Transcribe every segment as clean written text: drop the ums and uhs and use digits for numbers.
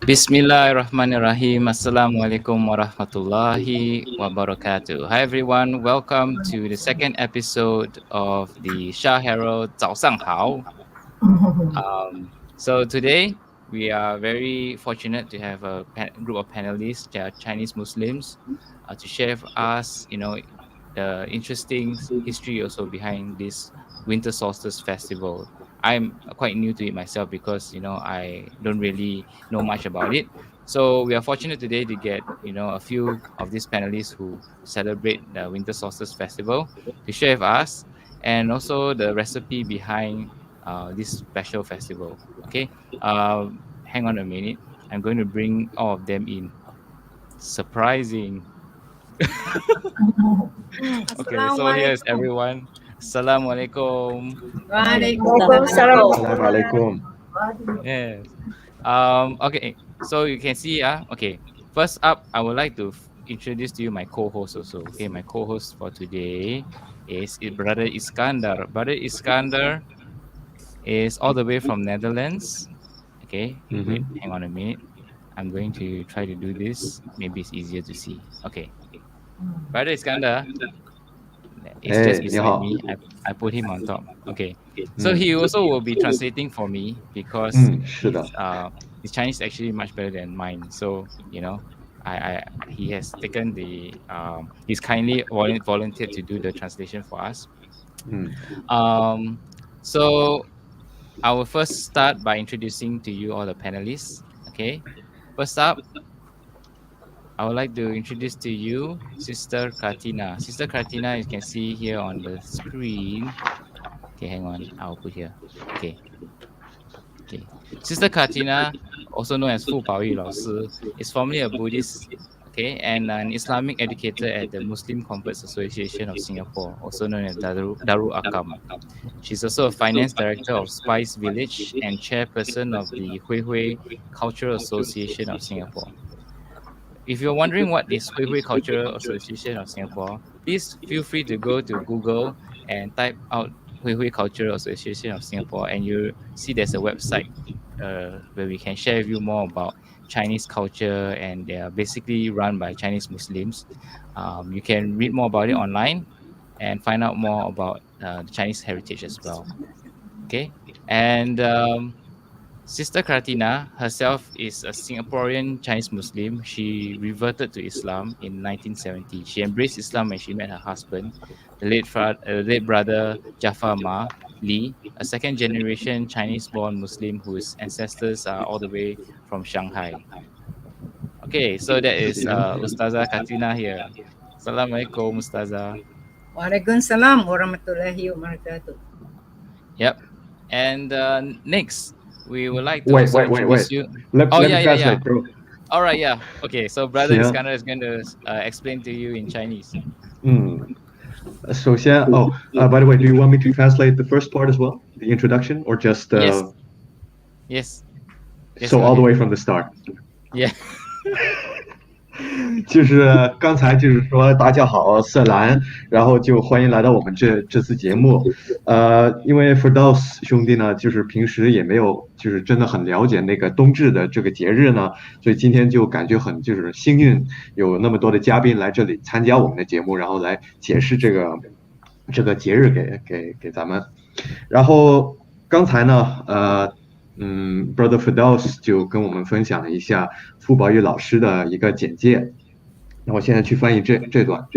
Bismillahirrahmanirrahim. Assalamualaikum warahmatullahi wabarakatuh. Hi everyone, welcome to the second episode of the Shaherald 早上好. So today we are very fortunate to have a group of panelists that are Chinese Muslims to share with us, the interesting history also behind this Winter Solstice Festival. I'm quite new to it myself because I don't really know much about it. So we are fortunate today to get a few of these panelists who celebrate the Winter Solstice Festival to share with us, and also the recipe behind this special festival. Okay, hang on a minute. I'm going to bring all of them in. Surprising. Okay, so here's everyone. Assalamualaikum. Waalaikumsalam. Assalamualaikum. Yes. Okay, so you can see, okay. First up, I would like to introduce to you my co-host also. Okay, my co-host for today is Brother Iskandar. Brother Iskandar is all the way from Netherlands. Okay, wait, hang on a minute. I'm going to try to do this. Maybe it's easier to see. Okay. Brother Iskandar is just beside me. I put him on top. Okay. So he also will be translating for me because his Chinese is actually much better than mine. So, he has taken he's kindly volunteered to do the translation for us. So I will first start by introducing to you all the panelists. Okay. First up, I would like to introduce to you Sister Katina. Sister Katina, you can see here on the screen. Okay, hang on. I'll put here. Okay. Sister Katina, also known as Fu Baoyu Lao Shi, is formerly a Buddhist, and an Islamic educator at the Muslim Converts Association of Singapore, also known as Darul Akam. She's also a finance director of Spice Village and chairperson of the Hui Hui Cultural Association of Singapore. If you're wondering what is Hui Hui Cultural Association of Singapore, please feel free to go to Google and type out Hui Hui Cultural Association of Singapore, and you see there's a website where we can share with you more about Chinese culture, and they are basically run by Chinese Muslims. You can read more about it online and find out more about the Chinese heritage as well. Okay, and Sister Katina herself is a Singaporean Chinese Muslim. She reverted to Islam in 1970. She embraced Islam when she met her husband, the late brother Jafar Ma Li, a second-generation Chinese-born Muslim whose ancestors are all the way from Shanghai. Okay, so that is Ustazah Katina here. Assalamualaikum, Ustazah. Waalaikumsalam warahmatullahi wabarakatuh. Yep. And next, we would like to wait. introduce you. Let me translate, bro. All right, yeah. Okay, so Brother Iskandar is going to explain to you in Chinese. So, by the way, do you want me to translate the first part as well, the introduction, or just Yes. So all the way from the start. Yeah. 就是刚才就是说大家好，色兰，然后就欢迎来到我们这次节目。因为 Firdaus 兄弟呢，就是平时也没有就是真的很了解那个冬至的这个节日呢，所以今天就感觉很就是幸运，有那么多的嘉宾来这里参加我们的节目，然后来解释这个节日给咱们。然后刚才呢，Brother Firdaus 就跟我们分享了一下傅宝玉老师的一个简介，那我现在去翻译这段。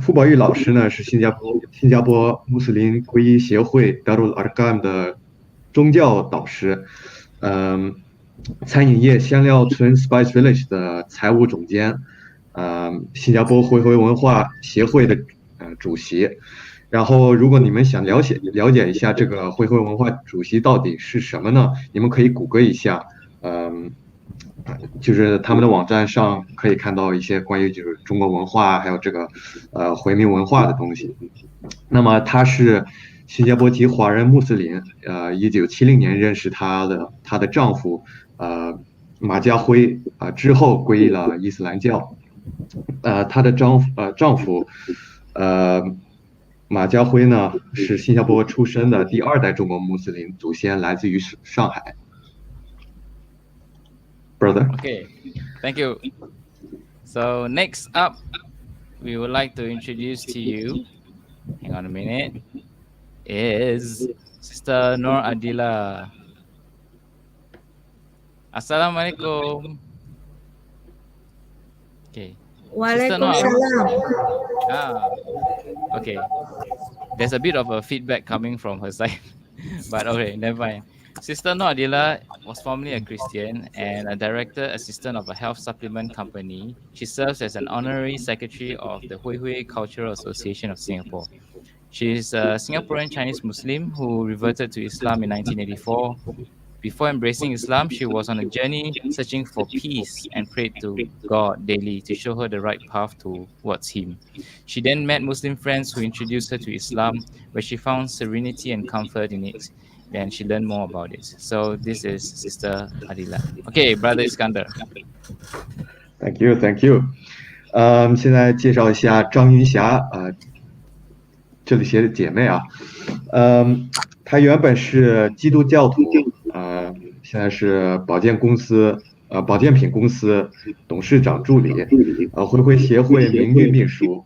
傅宝玉老师呢是新加坡穆斯林皈依协会 Darul Akam 的宗教导师，餐饮业香料村 Spice Village 的财务总监，新加坡回回文化协会的主席。然后如果你们想了解一下这个回回文化主席到底是什么呢，你们可以谷歌一下，就是他们的网站上可以看到一些关于就是中国文化还有这个回民文化的东西。那么他是新加坡籍华人穆斯林，1970年认识她的丈夫马家辉之后皈依了伊斯兰教。她的丈夫马家辉呢是新加坡出生的第2代中国穆斯林，祖先来自于上海。brother. Okay, thank you. So next up, we would like to introduce to you, hang on a minute, is Sister Nur Adila. Assalamualaikum. Okay. Sister Nur, ah, okay. There's a bit of a feedback coming from her side, but okay, never mind. Sister Nur Adila was formerly a Christian and a director assistant of a health supplement company. She serves as an honorary secretary of the Hui Hui Cultural Association of Singapore. She is a Singaporean Chinese Muslim who reverted to Islam in 1984. Before embracing Islam, she was on a journey searching for peace and prayed to God daily to show her the right path towards Him. She then met Muslim friends who introduced her to Islam, where she found serenity and comfort in it. And she learned more about it. So this is Sister Adila. Okay, Brother Iskandar. Thank you, thank you. 现在介绍一下张云霞这里写的姐妹啊，她原本是基督教徒，现在是保健品公司董事长助理，回归协会名誉秘书。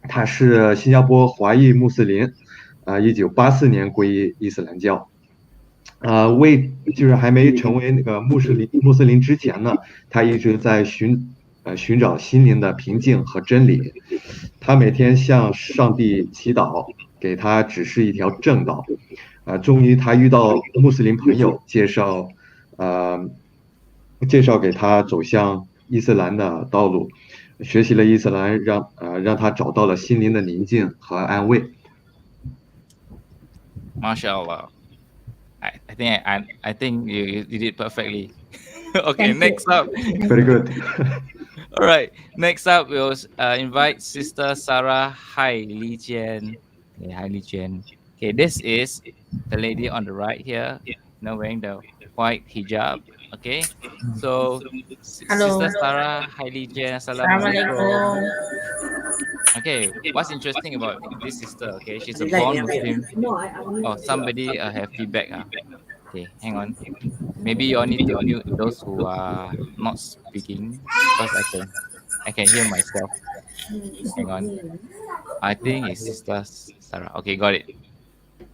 她是新加坡华裔穆斯林，1984年皈依伊斯兰教。就是还没成为那个穆斯林之前呢，她一直在寻找心灵的平静和真理。她每天向上帝祈祷，给她指示一条正道。终于她遇到穆斯林朋友介绍给她走向伊斯兰的道路，学习了伊斯兰，让她找到了心灵的宁静和安慰。MashaAllah. I think you did perfectly. Okay, next up. Very good. All right, next up we'll invite Sister Sara Hai Lijian. Okay, Hai Lijian. Okay, this is the lady on the right here, wearing the white hijab. Okay, so Hello. Sister Sara Hai Lijian. Assalamualaikum. Okay, what's interesting about this sister? Okay, she's a born Muslim. Oh, somebody have feedback. Okay, hang on. Maybe you all need to mute those who are not speaking because I can hear myself. Hang on. I think it's Sister Sarah. Okay, got it.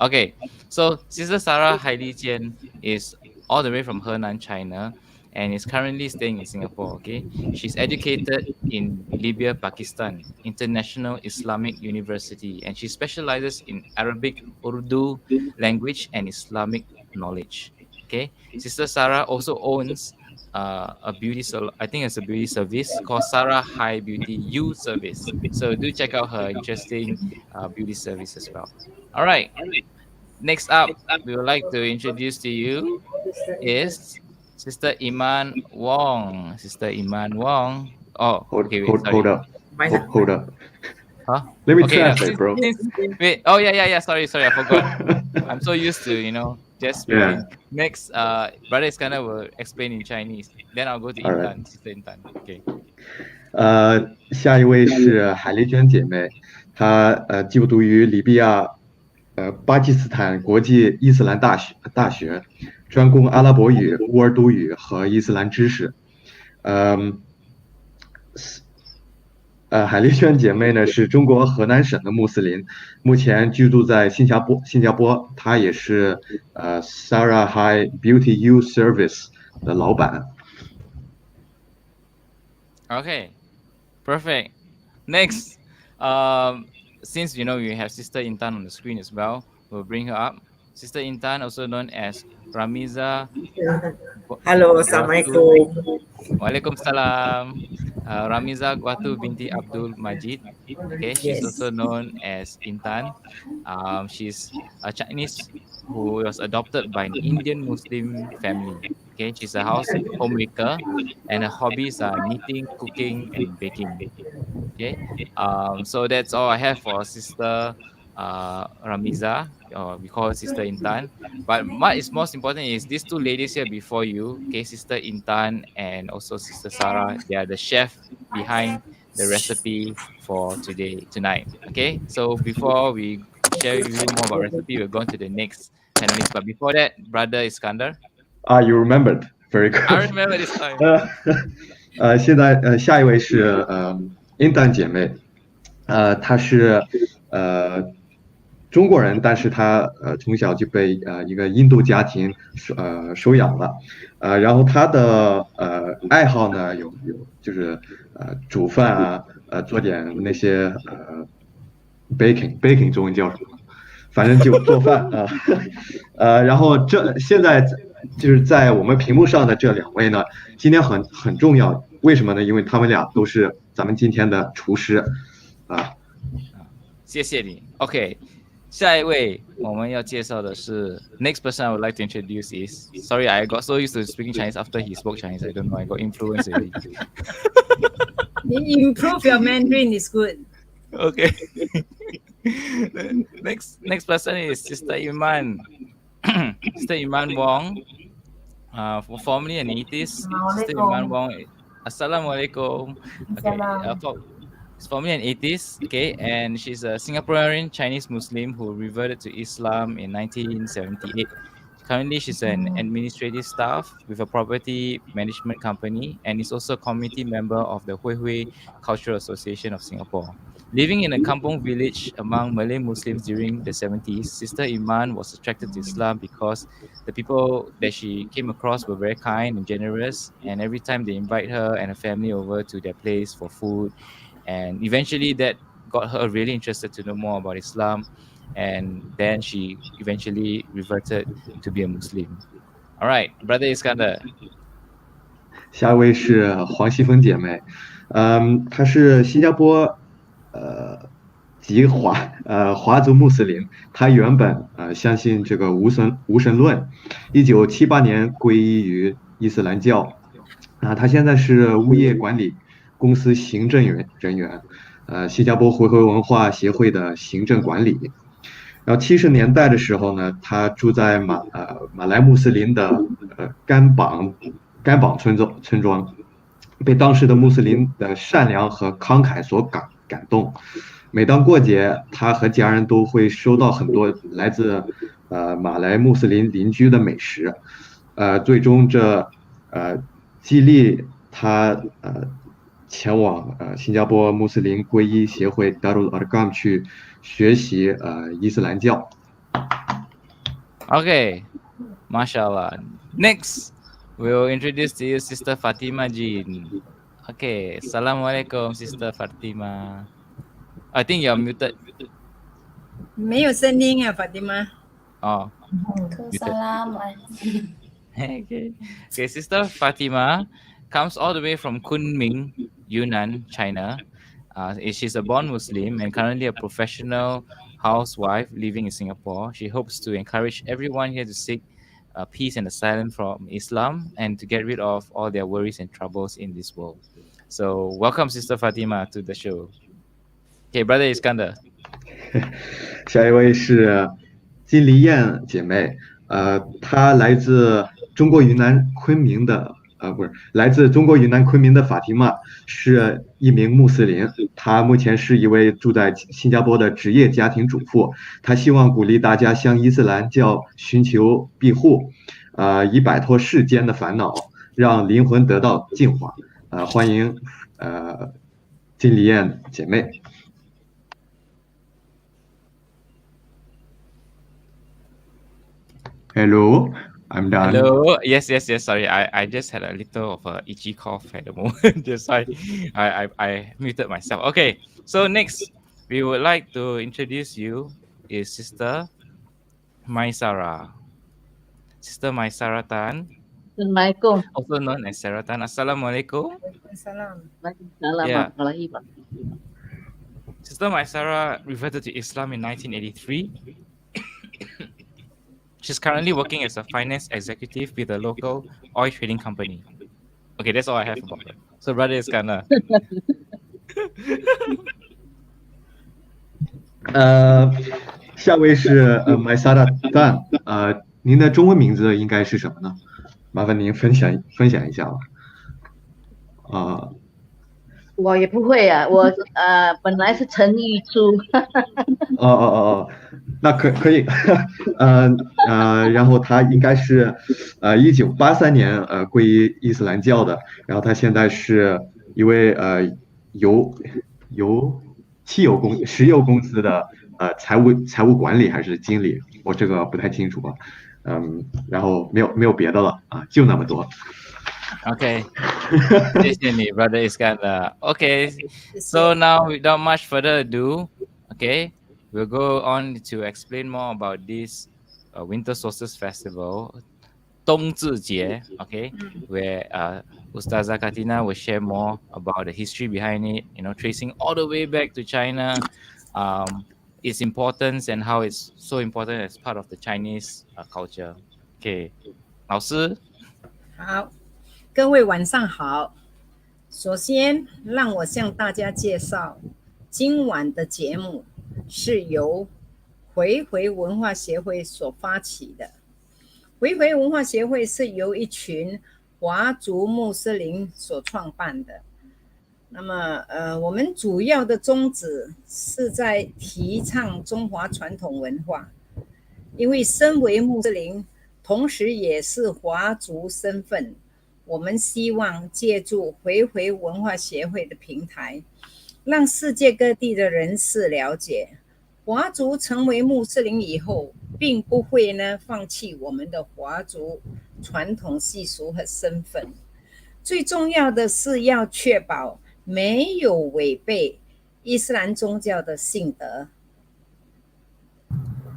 Okay, so Sister Sara Hai Lijian is all the way from Henan, China, and is currently staying in Singapore. Okay, she's educated in Libya, Pakistan, International Islamic University, and she specializes in Arabic, Urdu language, and Islamic knowledge. Okay, Sister Sara also owns a beauty I think it's a beauty service called Sara Hai Beauty U Service. So do check out her interesting beauty service as well. All right. Next up, we would like to introduce to you is Sister Iman Wong. Sister Iman Wong. Oh, okay, wait, hold up. Hold up. Huh? Let me Okay, translate, bro. Wait. Oh, yeah. Sorry. I forgot. I'm so used to, just speaking. Yeah. Next, Brother Iskandar will explain in Chinese. Then I'll go to All Intan, right. Sister Intan. Okay. 下一位是海丽娟姐妹，她就读于利比亚巴基斯坦国际伊斯兰大学，专攻阿拉伯语、乌尔都语和伊斯兰知识。海丽娟姐妹呢是中国河南省的穆斯林，目前居住在新加坡，她也是Sara Hai Beauty U Service 的老板。Okay, perfect. Next, since we have Sister Intan on the screen as well, we'll bring her up. Sister Intan, also known as Ramiza. Hello, Assalamualaikum. Waalaikumsalam. Ramiza Gwatu binti Abdul Majid. Okay, she's also known as Intan. She's a Chinese who was adopted by an Indian Muslim family. Okay, she's a homemaker, and her hobbies are knitting, cooking, and baking. Okay, so that's all I have for Sister Ramiza, or we call her Sister Intan. But what is most important is these two ladies here before you, okay, Sister Intan and also Sister Sara. They are the chef behind the recipe for tonight. Okay, so before we share with you more about recipe, we're going to the next panelist. But before that, Brother Iskandar. You remembered. Very good. I remember this time. 现在下一位是Intan 姐妹，她是中国人，但是她从小就被一个印度家庭收养了，然后她的爱好呢有就是煮饭啊，做点那些baking 中文叫什么？反正就做饭啊，然后现在就是在我们屏幕上的这两位呢，今天很重要，为什么呢？因为他们俩都是咱们今天的厨师啊。谢谢你。OK， 下一位我们要介绍的是 next person I would like to introduce is sorry I got so used to speaking Chinese after he spoke Chinese I don't know I got influenced already. Improve your Mandarin is good. Okay. Next person is Sister Iman. Sister Iman Wong, formerly an atheist. Sister Iman Wong. Assalamualaikum. Okay, she's formerly an atheist. Okay, and she's a Singaporean Chinese Muslim who reverted to Islam in 1978. Currently, she's an administrative staff with a property management company and is also a community member of the Hui Hui Cultural Association of Singapore. Living in a kampong village among Malay Muslims during the 70s, Sister Iman was attracted to Islam because the people that she came across were very kind and generous, and every time they invite her and her family over to their place for food, and eventually that got her really interested to know more about Islam, and then she eventually reverted to be a Muslim. All right, Brother Iskandar. 下一位是黄西峰姐妹，她是新加坡籍华族穆斯林，她原本相信这个无神论，1978年皈依于伊斯兰教，她现在是物业管理公司行政人员，新加坡回回文化协会的行政管理。然后70年代的时候呢，她住在马来穆斯林的甘榜村庄，被当时的穆斯林的善良和慷慨所感动。每当过节，他和家人都会收到很多来自马来穆斯林邻居的美食，最终激励他前往新加坡穆斯林皈依协会 Darul Arqam 去学习伊斯兰教。Okay, mashallah. Next, we'll introduce to you Sister Fatima Jin. Okay, Assalamualaikum, Sister Fatima. I think you're muted. 没有声音啊，Fatima。Oh. Assalamualaikum. Okay, Sister Fatima comes all the way from Kunming, Yunnan, China. She's a born Muslim and currently a professional housewife living in Singapore. She hopes to encourage everyone here to seek peace and asylum from Islam and to get rid of all their worries and troubles in this world. So welcome Sister Fatima to the show. Okay, Brother Iskandar. 下一位是金梨燕姐妹，她来自中国云南昆明的来自中国云南昆明的法蒂玛，是一名穆斯林。她目前是一位住在新加坡的职业家庭主妇。她希望鼓励大家向伊斯兰教寻求庇护，以摆脱世间的烦恼，让灵魂得到净化。欢迎金梨燕姐妹。Hello, I'm done. Hello. Yes. Sorry, I just had a little of a itchy cough at the moment. Just I muted myself. Okay. So next, we would like to introduce you is Sister Maisara. Sister Maisara Tan, Assalamualaikum. also known as Sarah Tan. Assalamualaikum. Salam. Yeah. Waalaikumsalam. Sister Maisara reverted to Islam in 1983. She's currently working as a finance executive with a local oil trading company. Okay, that's all I have about her. So, Brother Iskandar. 下位是Maisara Tan，您的中文名字应该是什么呢？麻烦您分享一下吧。我也不会啊，我本来是陈玉珠。那可以，然后他应该是1983年皈依伊斯兰教的，然后他现在是一位油油石油公司的财务管理还是经理，我这个不太清楚啊，然后没有别的了啊，就那么多。Okay. 谢谢你 Brother Iskandar. Okay, so now without much further ado, okay, we'll go on to explain more about this Winter Solstice Festival, 冬至节, okay, where Ustazah Katina will share more about the history behind it, tracing all the way back to China, its importance and how it's so important as part of the Chinese culture. Okay, 老师。好，各位晚上好。首先，让我向大家介绍今晚的节目是由回回文化协会所发起的。回回文化协会是由一群华族穆斯林所创办的。那么，我们主要的宗旨是在提倡中华传统文化，因为身为穆斯林，同时也是华族身份，我们希望借助回回文化协会的平台，让世界各地的人士了解，华族成为穆斯林以后，并不会放弃我们的华族传统习俗和身份。最重要的是要确保没有违背伊斯兰宗教的信德。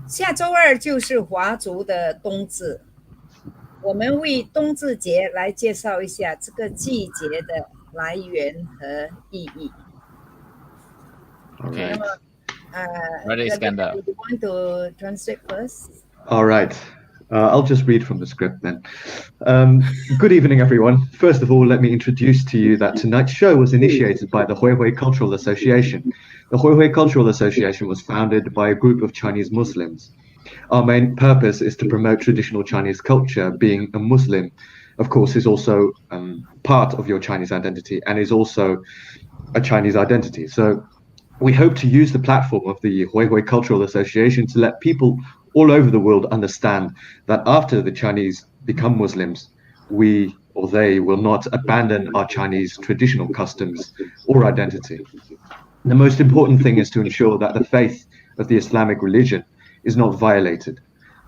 下周二就是华族的冬至，我们为冬至节来介绍一下这个季节的来源和意义。Okay. 那么Brother Iskandar. You want to translate first? All right. I'll just read from the script then. Good evening, everyone. First of all, let me introduce to you that tonight's show was initiated by the Huihui Cultural Association. The Huihui Cultural Association was founded by a group of Chinese Muslims. Our main purpose is to promote traditional Chinese culture. Being a Muslim, of course, is also part of your Chinese identity and is also a Chinese identity. So we hope to use the platform of the Huihui Cultural Association to let people all over the world understand that after the Chinese become Muslims, we or they will not abandon our Chinese traditional customs or identity. The most important thing is to ensure that the faith of the Islamic religion is not violated.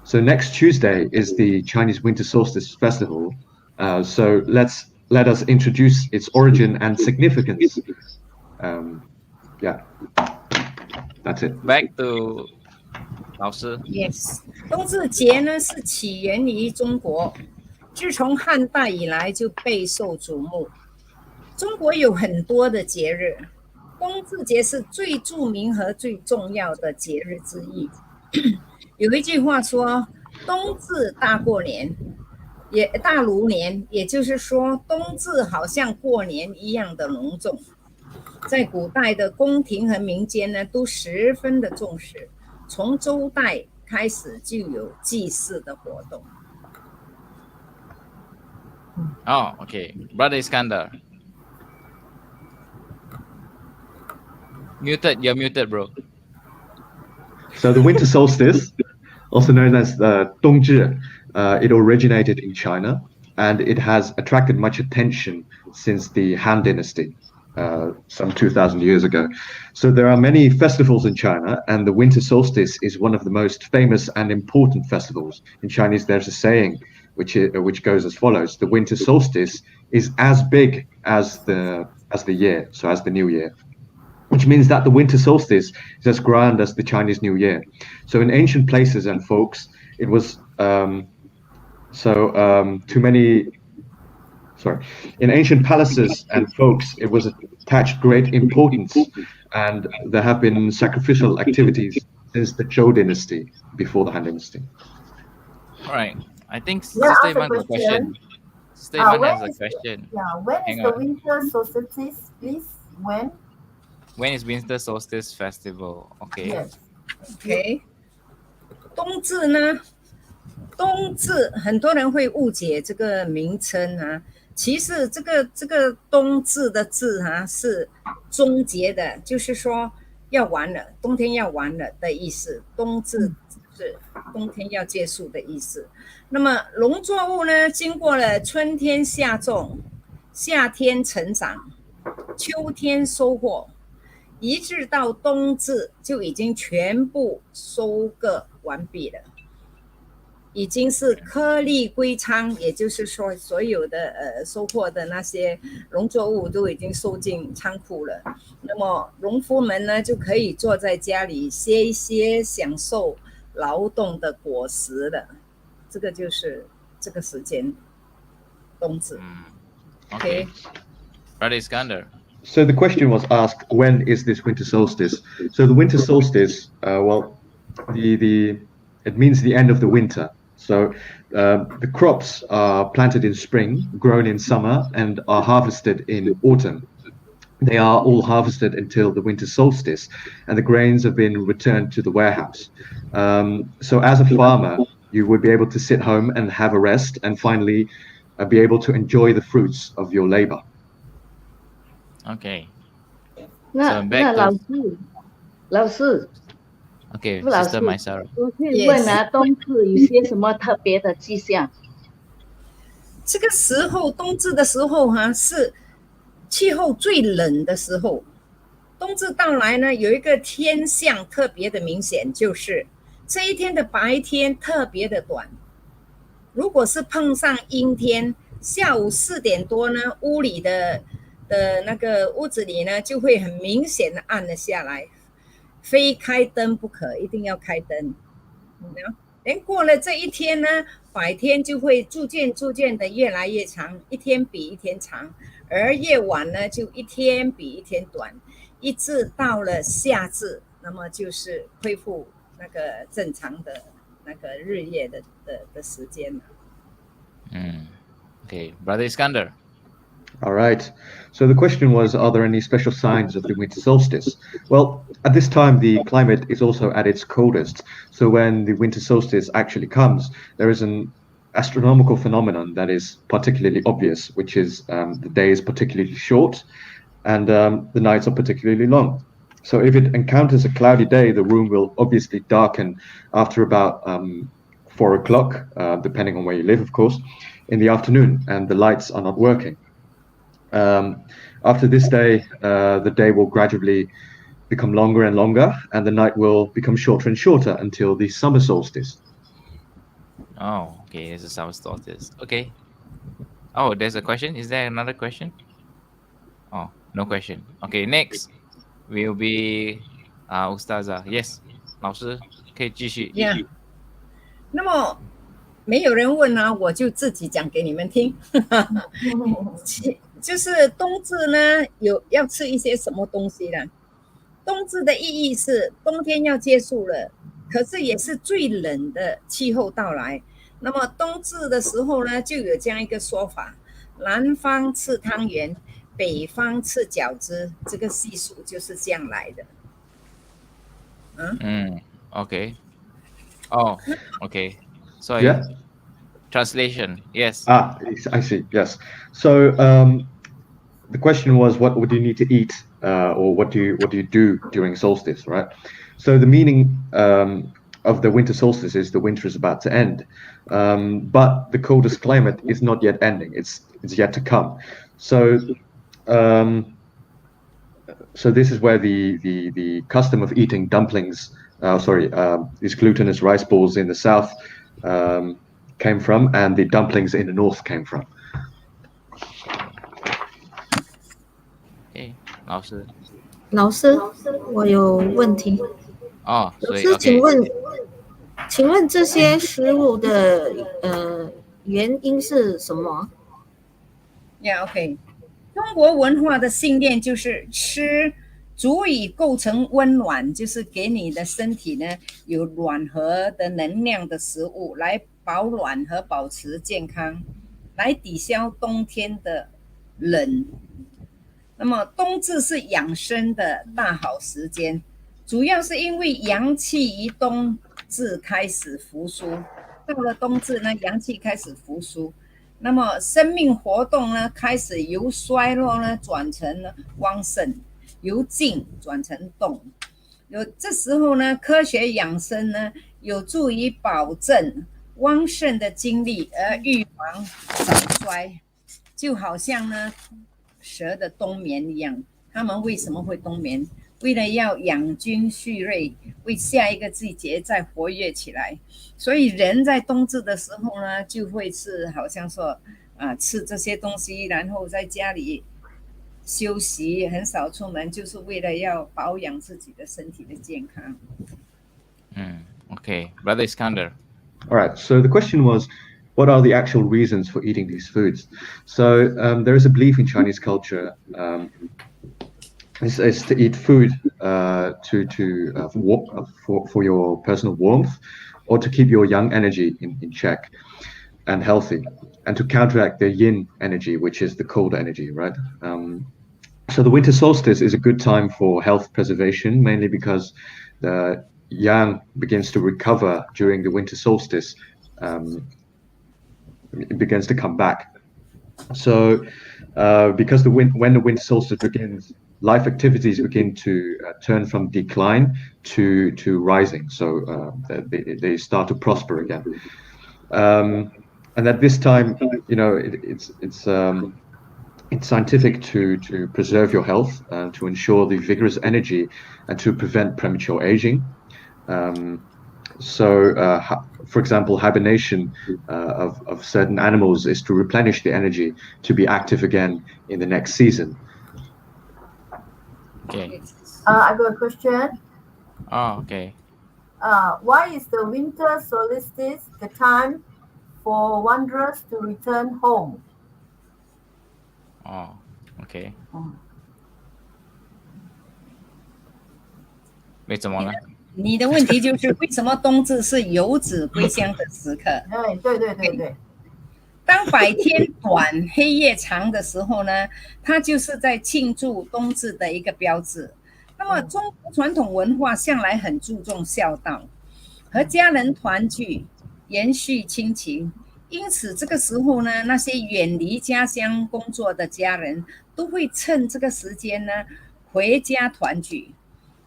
So next Tuesday is the Chinese Winter Solstice Festival. So let us introduce its origin and significance. Yeah, that's it. Back to 老师。 Yes， 冬至节是起源于中国，自从汉代以来就备受瞩目。中国有很多的节日，冬至节是最著名和最重要的节日之一。有一句话说，冬至大过年，也大如年，也就是说，冬至好像过年一样的隆重。在古代的宫廷和民间都十分的重视。从周代开始就有祭祀的活动。Oh, okay. Brother Iskandar. Muted, you're muted, bro. So the winter solstice, also known as the Dōngzhì, it originated in China and it has attracted much attention since the Han Dynasty. Some 2,000 years ago. So there are many festivals in China, and the winter solstice is one of the most famous and important festivals. In Chinese, there's a saying which goes as follows: the winter solstice is as big as the year, so as the new year, which means that the winter solstice is as grand as the Chinese New Year. So in ancient places and folks, it was in ancient palaces and folks, it was attached great importance, and there have been sacrificial activities since the Zhou dynasty, before the Han dynasty. All right. I think Yeah, Sister ask a Iman has a question. question. Sister Iman when has a is- question. Yeah, when Hang is the on. winter solstice, please? When? When is Winter Solstice Festival? Okay. Yes. OK， 冬至呢？冬至很多人会误解这个名称啊。其实这个冬至的至是终结的，就是说要完了，冬天要完了的意思，冬至是冬天要结束的意思。那么农作物呢，经过了春天下种，夏天成长，秋天收获，一直到冬至就已经全部收割完毕了，已经是颗粒归仓，也就是说所有的收获的那些农作物都已经收进仓库了。那么农夫们呢，就可以坐在家里歇一歇，享受劳动的果实了。这个就是这个时间，冬至。Okay. Brother Iskander. So the question was asked, when is this winter solstice? So the winter solstice, it means the end of the winter. So the crops are planted in spring, grown in summer, and are harvested in autumn. They are all harvested until the winter solstice, and the grains have been returned to the warehouse. So as a farmer, you would be able to sit home and have a rest, and finally be able to enjoy the fruits of your labor. Okay. 那 So back 老师 Okay, 老师 Sister Maisara. 我可以问啊，冬至有些什么特别的迹象？这个时候，冬至的时候是气候最冷的时候。冬至到来呢，有一个天象特别的明显，就是这一天的白天特别的短。如果是碰上阴天，下午4点多呢，屋子里呢就会很明显的暗了下来，非开灯不可，一定要开灯。连过了这一天呢，白天就会逐渐的越来越长，一天比一天长，而夜晚呢就一天比一天短，一直到了夏至，那么就是恢复那个正常的那个日夜的时间了。Okay, Brother Iskander. All right. So the question was, are there any special signs of the winter solstice? Well, at this time, the climate is also at its coldest. So when the winter solstice actually comes, there is an astronomical phenomenon that is particularly obvious, which is the day is particularly short and the nights are particularly long. So if it encounters a cloudy day, the room will obviously darken after about 4 o'clock, depending on where you live, of course, in the afternoon, and the lights are not working. After this day, the day will gradually become longer and longer, and the night will become shorter and shorter until the summer solstice. Oh, okay, it's a summer solstice. Okay. Oh, there's a question. Is there another question? Oh, no question. Okay, next will be Ustazah. Yes, 老师可以继续。Yeah. 那么没有人问啊，我就自己讲给你们听。就是冬至呢，要吃一些什么东西呢？冬至的意义是冬天要结束了，可是也是最冷的气候到来。那么冬至的时候呢，就有这样一个说法：南方吃汤圆，北方吃饺子，这个习俗就是这样来的。Okay. Oh, okay. So Yeah. Translation. Yes. I see. Yes. So the question was, what would you need to eat, or what do you do during solstice, right? So the meaning of the winter solstice is the winter is about to end, but the coldest climate is not yet ending. It's yet to come. So so this is where the custom of eating dumplings, these glutinous rice balls in the south came from, and the dumplings in the north came from. Okay, 老师。老师，我有问题。哦，老所以师，请 OK。问这些食物的原因是什么？ Yeah, OK。中国文化的信念就是吃足以构成温暖，就是给你的身体呢有暖和的能量的食物，来保暖和保持健康，来抵消冬天的冷。那么冬至是养生的大好时间，主要是因为阳气于冬至开始复苏，到了冬至呢，阳气开始复苏，那么生命活动呢开始由衰弱呢转成了旺盛，由静转成动。这时候呢，科学养生呢，有助于保证旺盛的精力，而预防早衰。就好像呢，蛇的冬眠一样，它们为什么会冬眠？为了要养精蓄锐，为下一个季节再活跃起来。所以人在冬至的时候呢，就会是好像说吃这些东西，然后在家里休息，很少出门，就是为了要保养自己的身体的健康。Okay, Brother Iskander. All right. So the question was, what are the actual reasons for eating these foods? So there is a belief in Chinese culture is to eat food for your personal warmth, or to keep your yang energy in check and healthy, and to counteract the yin energy, which is the cold energy, right? So the winter solstice is a good time for health preservation, mainly because the yang begins to recover during the winter solstice. It begins to come back. So because when the winter solstice begins, life activities begin to turn from decline to rising. So they start to prosper again. And at this time, it's scientific to preserve your health and to ensure the vigorous energy and to prevent premature aging. For example, hibernation of certain animals is to replenish the energy to be active again in the next season. Okay. I got a question. Oh, okay. Why is the winter solstice the time for wanderers to return home? Oh, okay. 为什么呢？你的问题就是为什么冬至是游子归乡的时刻？对。当白天短、黑夜长的时候呢，它就是在庆祝冬至的一个标志。那么，中国传统文化向来很注重孝道，和家人团聚，延续亲情。因此，这个时候呢，那些远离家乡工作的家人都会趁这个时间呢，回家团聚。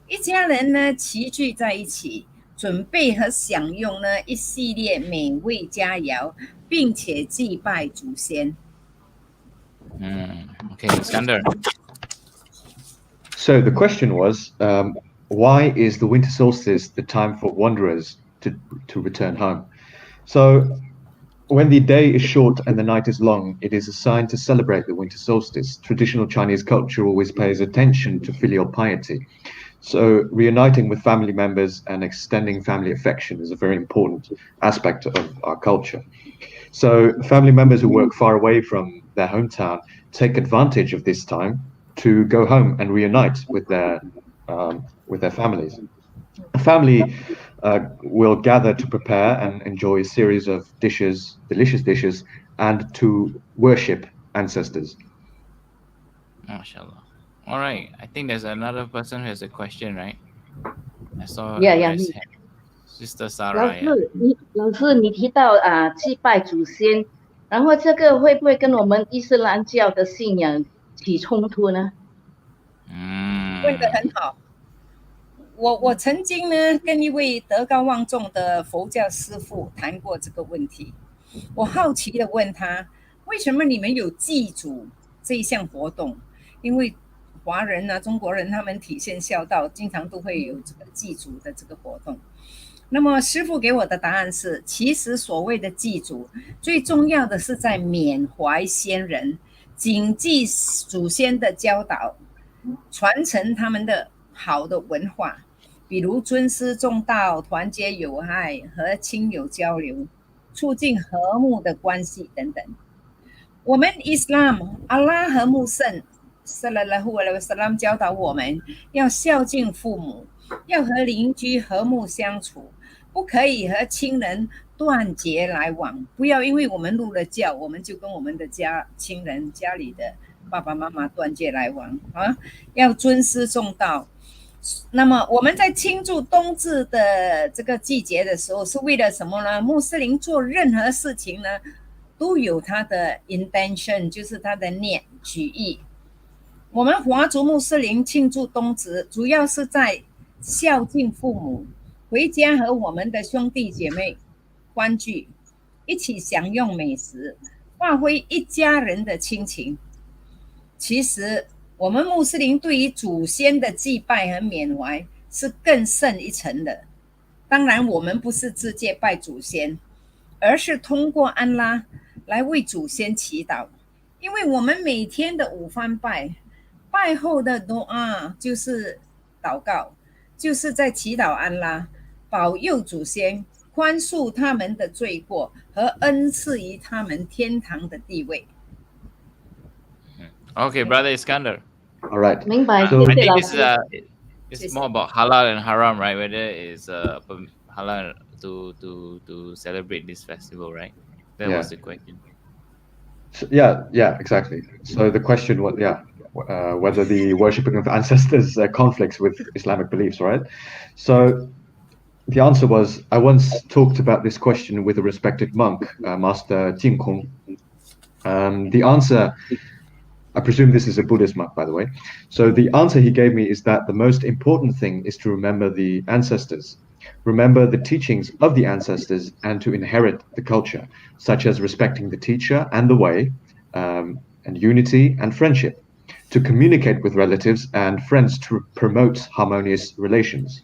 一家人呢齐聚在一起，准备和享用呢一系列美味佳肴，并且祭拜祖先。Okay, Iskander. So the question was, why is the winter solstice the time for wanderers to return home? So when the day is short and the night is long, it is a sign to celebrate the winter solstice. Traditional Chinese culture always pays attention to filial piety. So reuniting with family members and extending family affection is a very important aspect of our culture. So family members who work far away from their hometown take advantage of this time to go home and reunite with their families. A family will gather to prepare and enjoy a series of delicious dishes, and to worship ancestors. MashaAllah. All right. I think there's another person who has a question, right? I saw Sister Sara. 老师，你提到祭拜祖先，然后这个会不会跟我们伊斯兰教的信仰起冲突呢？问得很好。我曾经呢跟一位德高望重的佛教师父谈过这个问题。我好奇的问他，为什么你们有祭祖这一项活动？因为华人啊、中国人他们体现孝道，经常都会有这个祭祖的这个活动。那么师父给我的答案是，其实所谓的祭祖，最重要的是在缅怀先人，谨记祖先的教导，传承他们的好的文化，比如尊师重道、团结友爱、和亲友交流，促进和睦的关系等等。我们 Islam 阿拉和穆圣Sallallahu Alaihi Wasallam 教导我们要孝敬父母，要和邻居和睦相处，不可以和亲人断绝来往。不要因为我们入了教，我们就跟我们的亲人家里的爸爸妈妈断绝来往啊！要尊师重道。那么我们在庆祝冬至的这个季节的时候，是为了什么呢？穆斯林做任何事情呢，都有他的 intention， 就是他的举意。我们华族穆斯林庆祝冬至，主要是在孝敬父母，回家和我们的兄弟姐妹欢聚，一起享用美食，发挥一家人的亲情。其实我们穆斯林对于祖先的祭拜和缅怀是更胜一层的。当然我们不是直接拜祖先，而是通过安拉来为祖先祈祷。因为我们每天的午饭拜后的dua就是祷告，就是在祈祷安拉保佑祖先，宽恕他们的罪过和恩赐于他们天堂的地位。Okay, Brother Iskandar. All right. 明白， I 谢谢 think 老 this 师。it's more about halal and haram, right? Whether it's halal to celebrate this festival, right? That was the question. So, yeah, exactly. So the question was, whether the worshipping of ancestors conflicts with Islamic beliefs, right? So the answer was, I once talked about this question with a respected monk, Master Jing Kong. The answer, I presume this is a Buddhist monk, by the way. So the answer he gave me is that the most important thing is to remember the ancestors. Remember the teachings of the ancestors and to inherit the culture, such as respecting the teacher and the way, and unity and friendship, to communicate with relatives and friends to promote harmonious relations.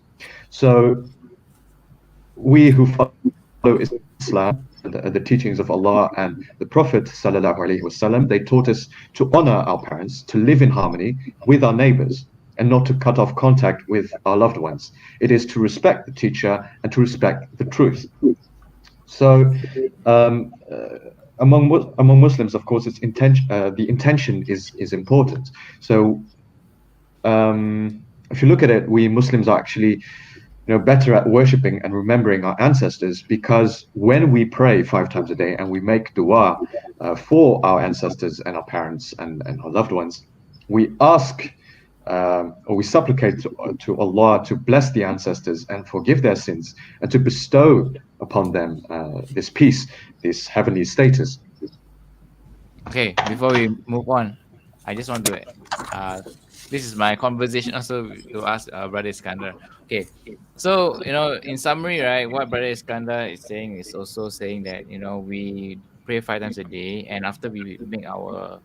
So we who follow Islam, the teachings of Allah and the Prophet ﷺ, they taught us to honor our parents, to live in harmony with our neighbors, and not to cut off contact with our loved ones. It is to respect the teacher and to respect the truth. So among Muslims, of course, the intention is important. So if you look at it, we Muslims are actually better at worshipping and remembering our ancestors, because when we pray 5 times a day and we make dua for our ancestors and our parents and our loved ones, we ask or we supplicate to Allah to bless the ancestors and forgive their sins and to bestow upon them this peace, this heavenly status. Okay, before we move on, I just want to this is my conversation also to ask Brother Iskandar. Okay, so in summary, right, what Brother Iskandar is saying is also saying that we pray 5 times a day, and after we make our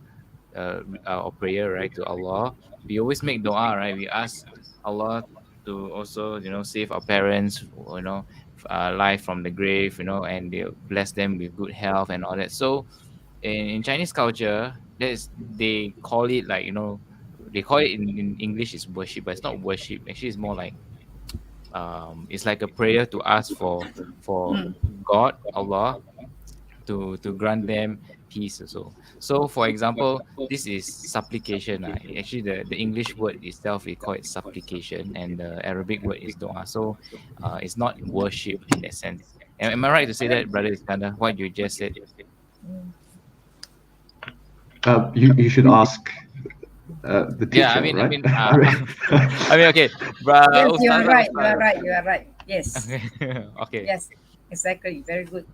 prayer, right, to Allah, we always make dua, right? We ask Allah to also save our parents, life from the grave, and they bless them with good health and all that. So in Chinese culture, they call it like they call it in English is worship, but it's not worship. Actually, it's more like it's like a prayer to ask for God, Allah, to grant them peace also. So for example, this is supplication. Actually, the English word itself, we call it supplication, and the Arabic word is dua. So it's not worship in that sense. Am I right to say that, Brother Iskandar, what you just said? You should ask the teacher, yeah, I mean, right? I mean, okay. Yes, you are right. You are right. Yes. Okay. Yes, exactly. Very good.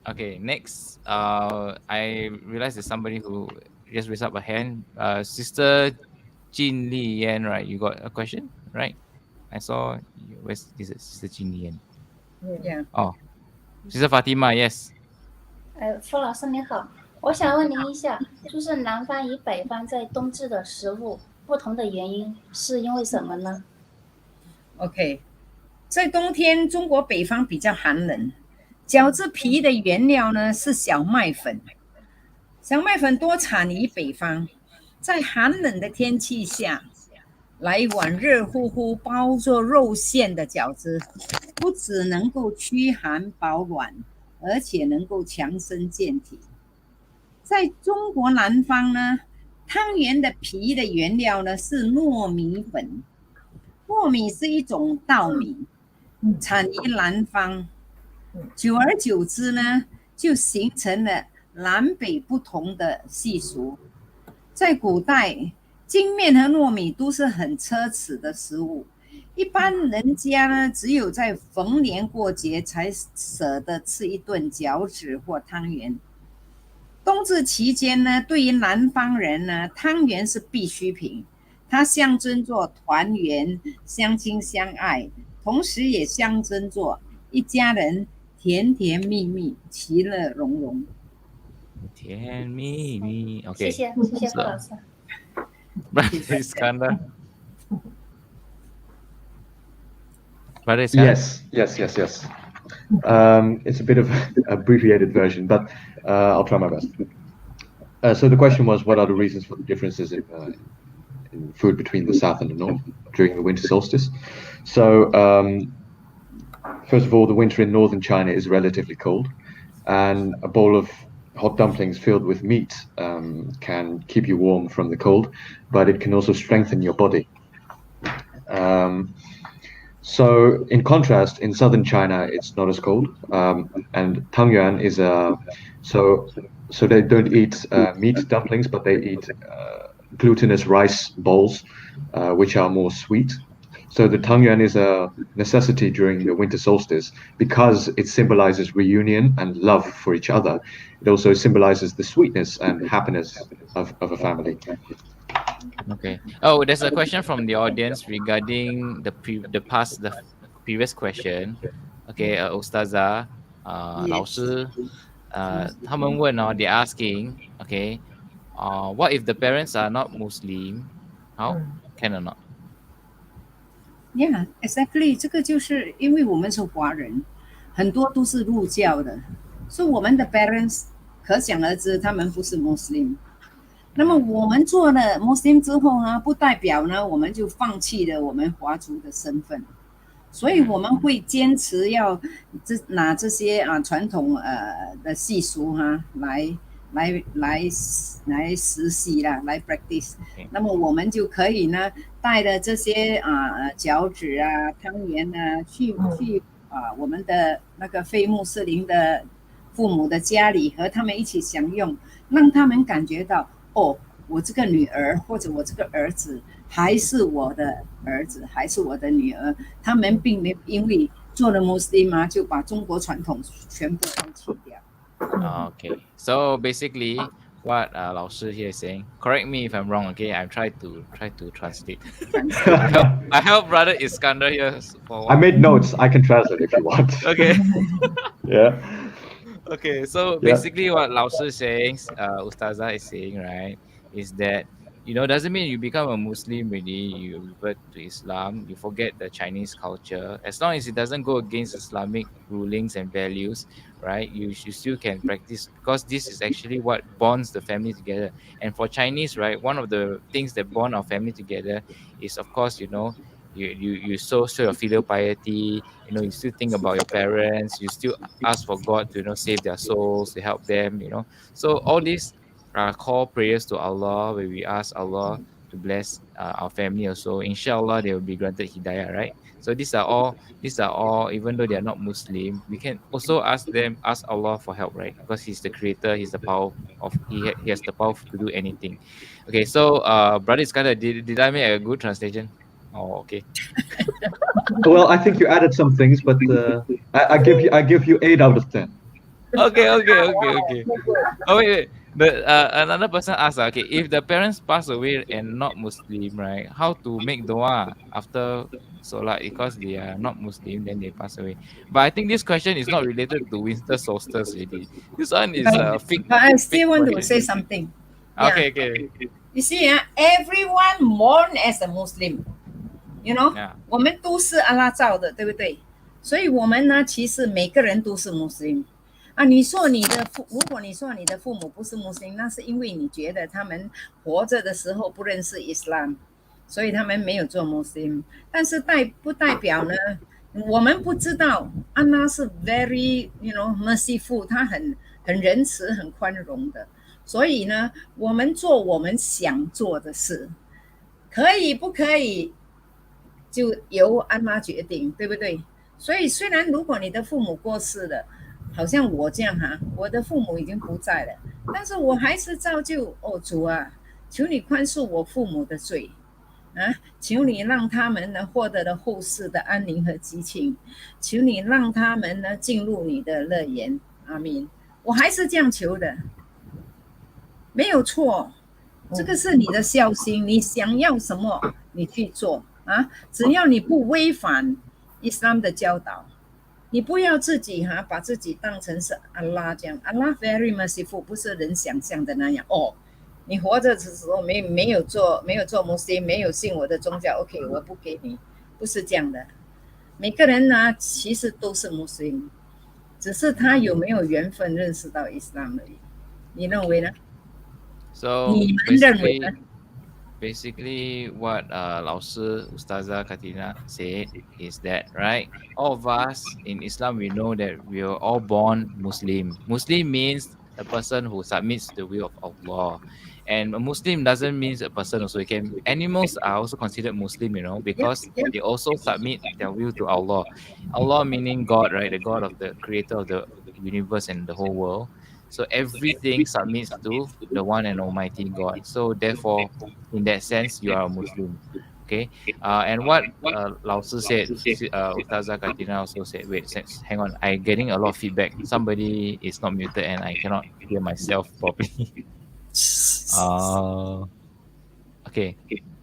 Okay, next, I realized there's somebody who just raised up a hand. Sister Jin Li Yan, right? You got a question, right? I saw. Where's is it, Sister Jin Li Yan? Yeah. Oh, Sister Fatima, yes. 傅老师你好，我想问您一下，就是南方与北方在冬至的食物不同的原因是因为什么呢 OK， 在冬天，中国北方比较寒冷，饺子皮的原料呢是小麦粉，小麦粉多产于北方，在寒冷的天气下，来一碗热乎乎包着肉馅的饺子，不只能够驱寒保暖，而且能够强身健体。在中国南方呢，汤圆的皮的原料呢是糯米粉，糯米是一种稻米，产于南方，久而久之呢，就形成了南北不同的习俗。在古代，精面和糯米都是很奢侈的食物，一般人家呢，只有在逢年过节才舍得吃一顿饺子或汤圆。冬至期间呢，对于南方人呢，汤圆是必需品，它象征着团圆、相亲相爱，同时也象征着一家人甜甜蜜蜜、其乐融融。甜蜜蜜。谢 Okay. 谢傅老师。Brother Iskandar. Brother Iskandar. Yes. It's a bit of an abbreviated version, but I'll try my best. So the question was, what are the reasons for the differences in food between the south and the north during the winter solstice? So first of all, the winter in northern China is relatively cold, and a bowl of hot dumplings filled with meat can keep you warm from the cold, but it can also strengthen your body. So in contrast, in southern China, it's not as cold, and Tangyuan is so they don't eat meat dumplings, but they eat glutinous rice bowls, which are more sweet. So the Tangyuan is a necessity during the winter solstice because it symbolizes reunion and love for each other. It also symbolizes the sweetness and happiness of a family. Okay. Oh, there's a question from the audience regarding the previous question. Okay, Ustazah, 老师, 他们问哦, they're asking, okay, what if the parents are not Muslim? How can or not? Yeah, exactly. 这个就是因为我们是华人，很多都是入教的，所以我们的 parents 可想而知，他们不是 Muslim。那么我们做了 Muslim 之后呢，不代表呢我们就放弃了我们华族的身份，所以我们会坚持要拿这些传统的习俗来实习啦，来 practice。那么我们就可以呢带着这些饺子汤圆去我们的那个非穆斯林的父母的家里，和他们一起享用，让他们感觉到我这个女儿或者我这个儿子还是我的儿子，还是我的女儿，他们并没有因为做了 Muslim 就把中国传统全部放弃掉。Okay, so basically what 老师 here is saying, correct me if I'm wrong, okay, I try to translate. I help brother Iskandar here for I made notes, I can translate if you want. Okay. Yeah. Okay, so basically what 老师 saying, Ustazah is saying, right, is that, doesn't mean you become a Muslim really, you revert to Islam, you forget the Chinese culture. As long as it doesn't go against Islamic rulings and values, right, you still can practice, because this is actually what bonds the family together. And for Chinese, right, one of the things that bond our family together is, of course, you show your filial piety, you still think about your parents, you still ask for God to save their souls, to help them, so all these call prayers to Allah, where we ask Allah to bless our family also. Inshallah, they will be granted hidayah, right? So these are all, even though they are not Muslim, we can also ask Allah for help, right? Because He's the creator, He's the power He has the power to do anything. Okay, so brother Iskandar, did I make a good translation? Oh, okay. Well, I think you added some things, but I give you 8 out of 10. Okay. Oh wait. But another person asked, okay, if the parents pass away and not Muslim, right, how to make dua after Salat, because they are not Muslim, then they pass away. But I think this question is not related to winter solstice really. This one is fake. But I still want to say something. Okay. You see, everyone born as a Muslim, 我们都是阿拉造的，对不对？所以我们呢，其实每个人都是 Muslim。如果你说你的父母不是穆斯林，那是因为你觉得他们活着的时候不认识 Islam， 所以他们没有做穆斯林。但是不代表呢，我们不知道安拉是 very merciful， 他很仁慈、很宽容的。所以呢，我们做我们想做的事，可以不可以就由安拉决定，对不对？所以虽然如果你的父母过世了，好像我这样我的父母已经不在了，但是我还是照旧主啊，求你宽恕我父母的罪求你让他们呢获得了后世的安宁和激情，求你让他们呢进入你的乐园，阿们。我还是这样求的，没有错。这个是你的孝心，你想要什么你去做啊，只要你不违反伊斯兰的教导，你不要自己把自己当成是阿拉这样，阿拉 very merciful 不是人想象的那样哦。你活着的时候没有做穆斯林，没有信我的宗教 ，OK， 我不给你，不是这样的。每个人呢，其实都是穆斯林，只是他有没有缘分认识到伊斯兰而已。你认为呢？ So 你们认为呢？ basically what 老师 Ustazah Katina said is that, right, all of us in Islam, we know that we are all born Muslim. Muslim means a person who submits to the will of Allah. And a Muslim doesn't mean a person also. Animals are also considered Muslim, because they also submit their will to Allah. Allah meaning God, right? The God of the creator of the universe and the whole world. So everything submits to the one and almighty God. So therefore, in that sense, you are a Muslim. Okay. And what Lao Sư said, Ustazah Katina also said, wait, hang on, I'm getting a lot of feedback. Somebody is not muted and I cannot hear myself properly. Okay.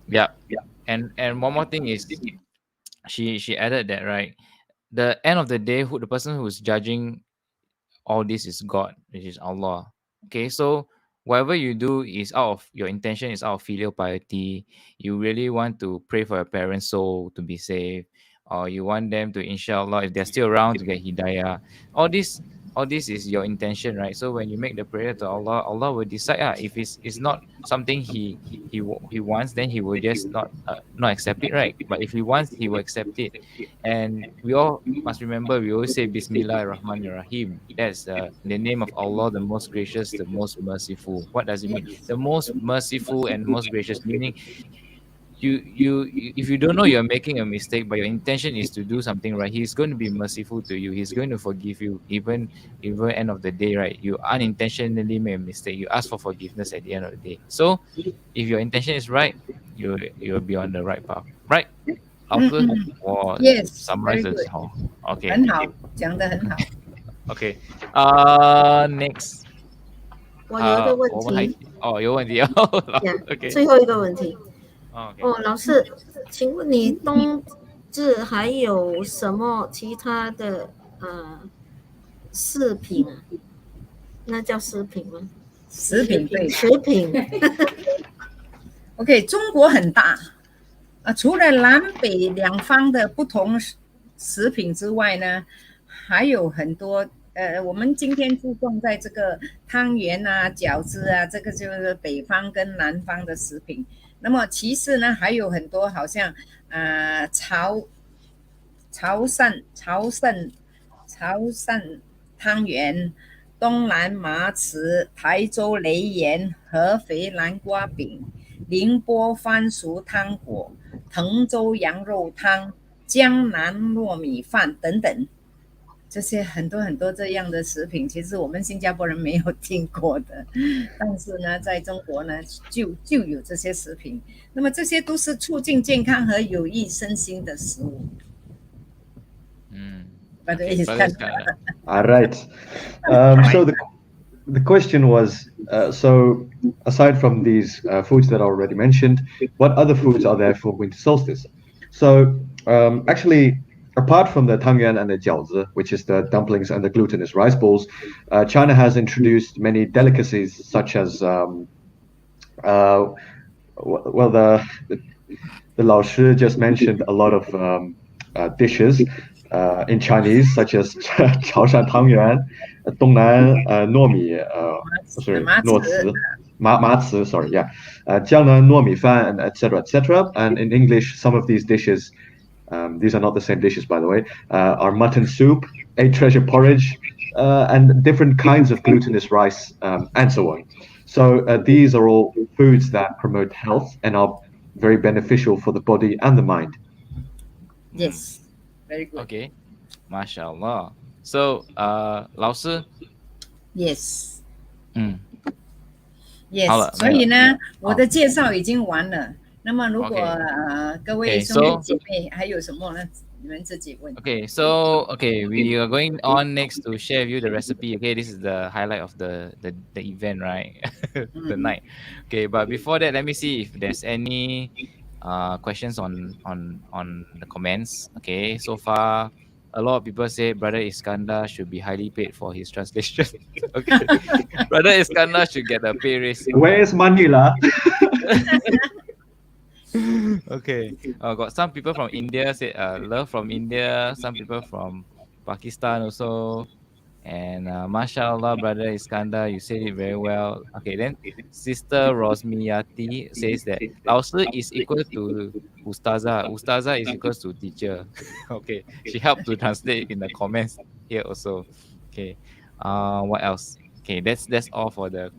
Yeah. And one more thing is, she added that, right, the end of the day, the person who's judging all this is God, which is Allah. Okay, so whatever you do is out of your intention, is out of filial piety. You really want to pray for your parents' soul to be saved, or you want them to, inshallah, if they're still around, to get hidayah. All this is your intention, right? So when you make the prayer to Allah, Allah will decide. If it's not something he wants, then he will just not accept it, right? But if he wants, he will accept it. And we all must remember, we always say Bismillah ar-Rahman ar-Rahim. That's the name of Allah, the most gracious, the most merciful. What does it mean? The most merciful and most gracious, meaning you if you don't know you're making a mistake, but your intention is to do something right, he's going to be merciful to you. He's going to forgive you, even end of the day, right? You unintentionally made a mistake, you ask for forgiveness at the end of the day. So if your intention is right, you'll be on the right path, right? After Yes, summarize very this. good. Okay. 很好，讲得很好。 Okay. Next. 我有一个问我们还题，有问题哦。OK。最后一个问题。OK。老师，请问你冬至还有什么其他的饰品啊？那叫饰品吗？食品对。食品。OK， 中国很大除了南北两方的不同食品之外呢，还有很多我们今天注重在这个汤圆啊、饺子啊，这个就是北方跟南方的食品。那么其次呢，还有很多好像潮汕汤圆、东南麻糍、台州雷盐、合肥南瓜饼、宁波番薯汤果、滕州羊肉汤、江南糯米饭等等。这些很多很多这样的食品，其实我们新加坡人没有听过的，但是呢，在中国呢就有这些食品。那么这些都是促进健康和有益身心的食物。All right. So the question was, so aside from these foods that I already mentioned, what other foods are there for winter solstice? So actually, apart from the Tangyuan and the jiaozi, which is the dumplings and the glutinous rice balls, China has introduced many delicacies such as, the Lao Shi just mentioned a lot of dishes in Chinese, such as 潮汕汤圆、东南糯米麻糍, jiang nan nuo mi fan, etc. And in English, some of these dishes, these are not the same dishes, by the way, are mutton soup, egg treasure porridge, and different kinds of glutinous rice, and so on. So these are all foods that promote health and are very beneficial for the body and the mind. Yes, very good. Okay, mashallah. So, 老师 Yes. Yes. 好了，所以呢，我的介绍已经完了。那么如果各位兄弟姐妹还有什么呢？你们自己问。 Okay, so we are going on next to share with you the recipe. Okay, this is the highlight of the event, right? The night. Okay, but before that, let me see if there's any questions on the comments. Okay, so far a lot of people say Brother Iskandar should be highly paid for his translation. Okay, Brother Iskandar should get a pay raise. Where is Manila? Okay, got some people from India say love from India. Some people from Pakistan also. And mashallah, Brother Iskandar, you said it very well. Okay, then Sister Rosmiyati says that Lao Shi is equal to Ustaza. Ustaza is equal to teacher. Okay, she helped to translate in the comments here also. Okay, what else? Okay, that's all for the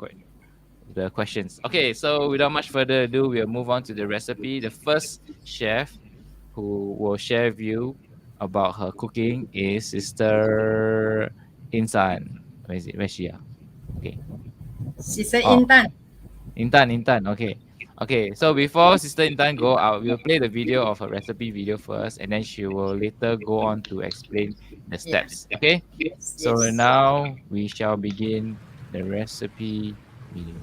questions. Okay, so without much further ado, we'll move on to the recipe. The first chef who will share with you about her cooking is Sister Intan. Where is it? Where's she? Okay. Sister Intan. Intan. Okay. So before Sister Intan go out, we'll play the video of her recipe video first, and then she will later go on to explain the steps. Okay. So now we shall begin the recipe video.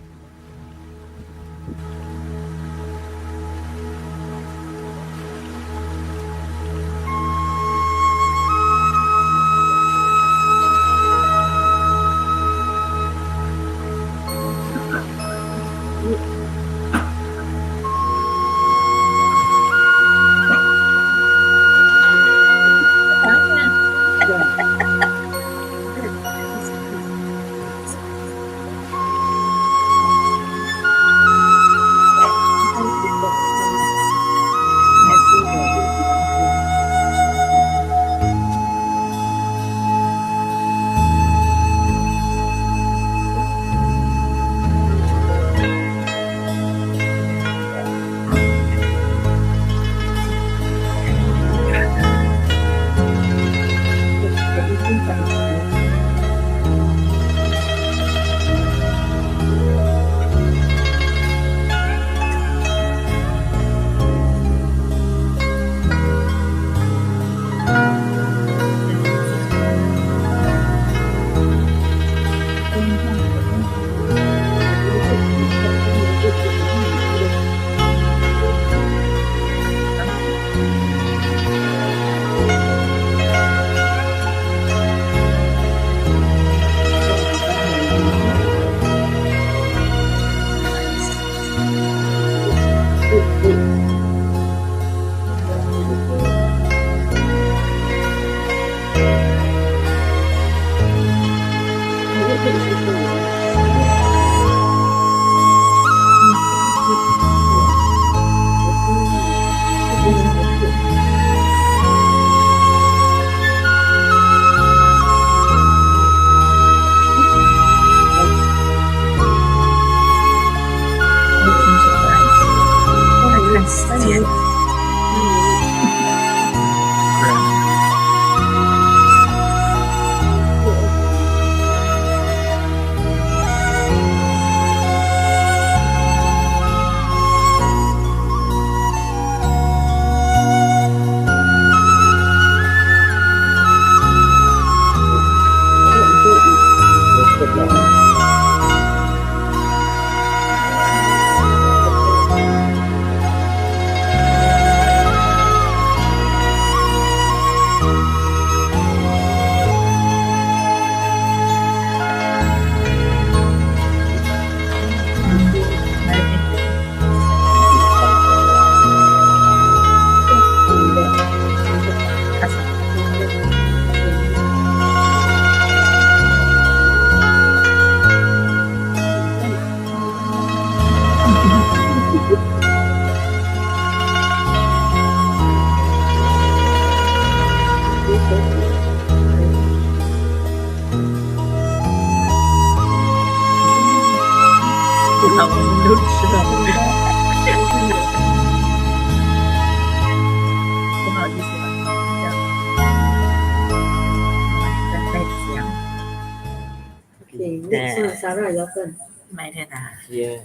Sara 要分，买天哪？ Yeah.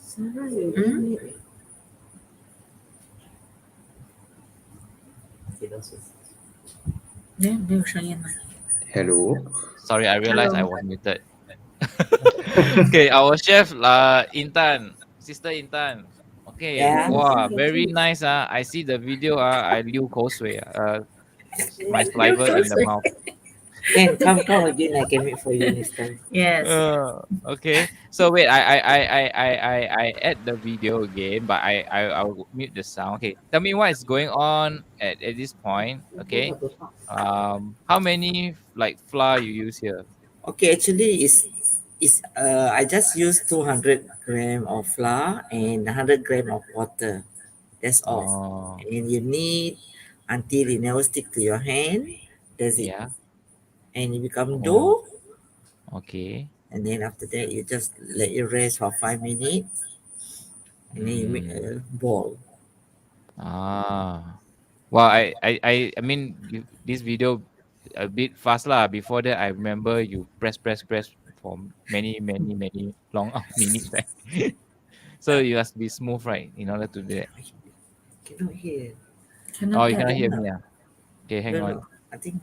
Sara 有没有声音了。 Hello. Sorry, I realized I was muted. Okay, our chef Intan, Sister Intan. Okay, Yeah. wow, very nice. I see the video. I 流口水. My saliva in the mouth. Can come again. I can make for you next time. Yes. Okay. So wait, I add the video again, but I'll mute the sound. Okay. Tell me what is going on at this point. Okay. How many like flour you use here? Okay, actually, I just use 200 gram of flour and 100 gram of water. That's all. Oh, And you need until it never stick to your hand. That's it. yeah. And it become Oh. dough. Okay. And then after that, you just let it rest for 5 minutes. And then you make a ball. Well, I mean this video a bit fast lah. Before that, I remember you press for many long minutes, right? So you must be smooth, right, in order to do that. Cannot hear. Oh, you cannot hear me, yeah. Okay, hang on. No, I think.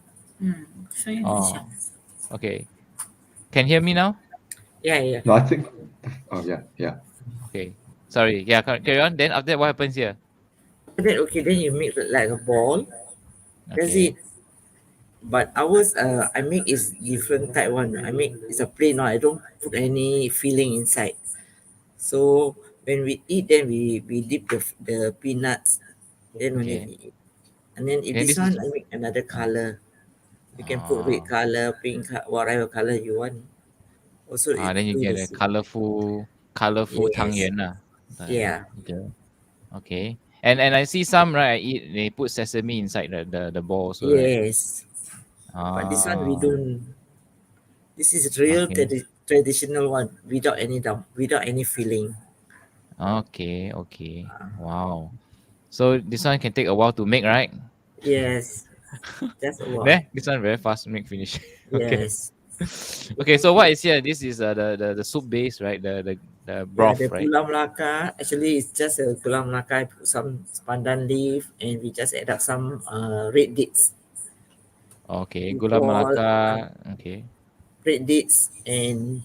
声音很小。 Okay, can you hear me now? Yeah. No, I think. Oh yeah. Okay, sorry. Yeah, carry on. Then after that, what happens here? Then you make like a ball. That's Okay. it. But ours, I make is different type one. I make it's a plain one. I don't put any filling inside. So when we eat, then we dip the peanuts. Then when Okay. you eat, and then if Okay, this this one, is- I make another color. You can put red color, pink, whatever color you want. Also, then you get a colorful Yes. Tangyuan lah. Yeah. Okay. And I see some, right, they put sesame inside the ball also, right? Yes. But this one we don't. This is real Okay. traditional one without any filling. Okay. Wow. So this one can take a while to make, right? Yes. That's a lot. There, this one very fast make finish. Okay. Yes. Okay, so what is here? This is the soup base, right? The broth, The right? gula melaka, actually it's just a gula melaka. I put some pandan leaf and we just add up some red dates. Okay, We gula boil, melaka. Okay. Red dates and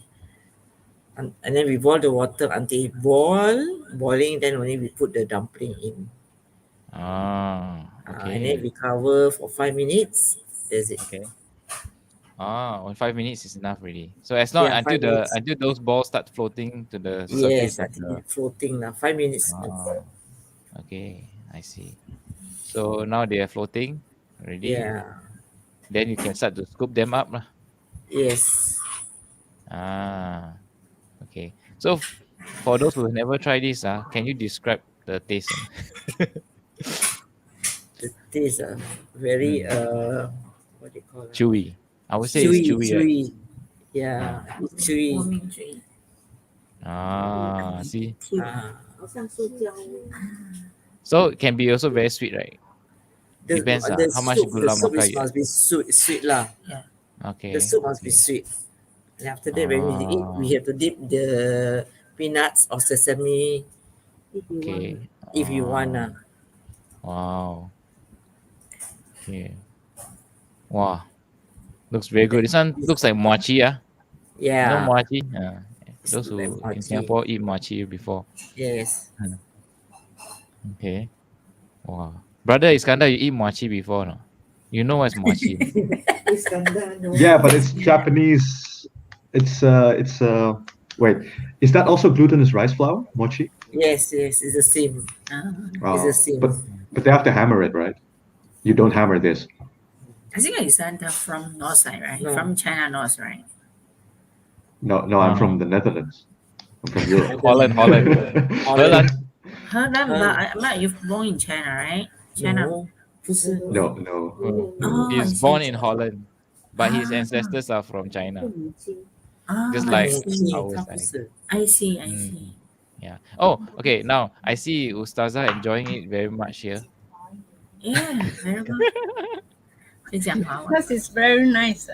then we boil the water until it boiling. Then only we put the dumpling in. And then Okay. we cover for 5 minutes. That's it. Okay. 5 minutes is enough already. So as long Yeah, 5 minutes. until those balls start floating to the Yes, surface I of think the. it's floating now. 5 minutes. Okay, I see. So now they are floating already. Yeah. Then you can start to scoop them up lah. Yes. Okay. So for those who never tried this, can you describe the taste? The taste very what do you call it? Chewy. I would say it's chewy. Right? Yeah, it's chewy. 我名嘴。 See. 好像塑胶。 So it can be also very sweet, right? Depends how much gula the soup melaka you must be sweet lah. Yeah. Okay. The soup must be sweet. And after that, when we eat, we have to dip the peanuts or sesame Okay. if you want. Wow. Okay. Wow. Looks very good. This one looks like mochi, You know Yeah. mochi? Those who like in mochi. Singapore eat mochi before. Yes. Okay. Wow. Brother Iskandar, you eat mochi before, no? You know what's mochi? Yeah, but it's Japanese. It's wait, is that also glutinous rice flour, mochi? Yes, it's the same. It's the same. But they have to hammer it, right? You don't hammer this. I think it's from north side, right? No. From China north, right? No, I'm from the Netherlands. I'm from Europe. Holland. Holland. But you're born in China, right? China. No, 不是 No. Oh, I He's see. born in Holland, but his ancestors are from China. Just I like see. ours, I think. I see. Yeah. Oh, okay. Now I see Ustazah enjoying it very much here. Yeah, very good. 会讲华文。 Because it's very nice.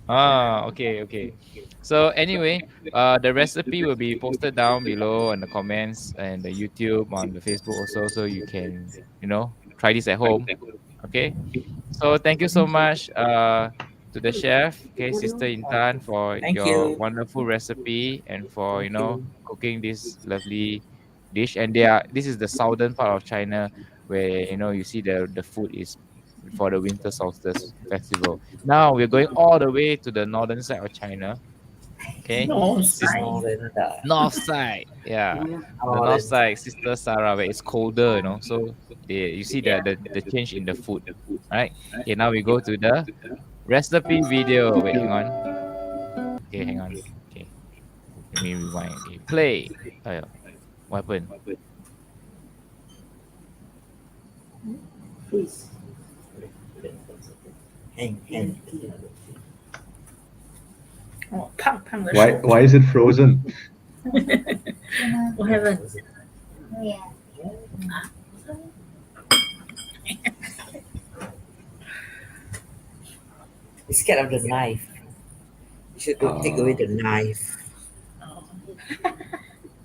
Okay. So anyway, the recipe will be posted down below in the comments and the YouTube on the Facebook also, so you can, try this at home. Okay, so thank you so much to the chef, okay, Sister Intan, for Thank your you. wonderful recipe and for Thank you. cooking this lovely dish. And this is the southern part of China where you see the food is for the Winter Solstice Festival. Now we're going all the way to the northern side of China. Okay, No, Sis- Islander. north side, yeah, the north side, Sister Sarah, where it's colder, so you see the change in the food, right? Okay, now we go to the recipe video. Wait, hang on. Okay, hang on. Okay, let me rewind. Okay, play. Oh, yeah. What happened? Please. Hang. Oh, 胖的 Why is it frozen? What happened? He's scared of the knife. You should don't take away the knife.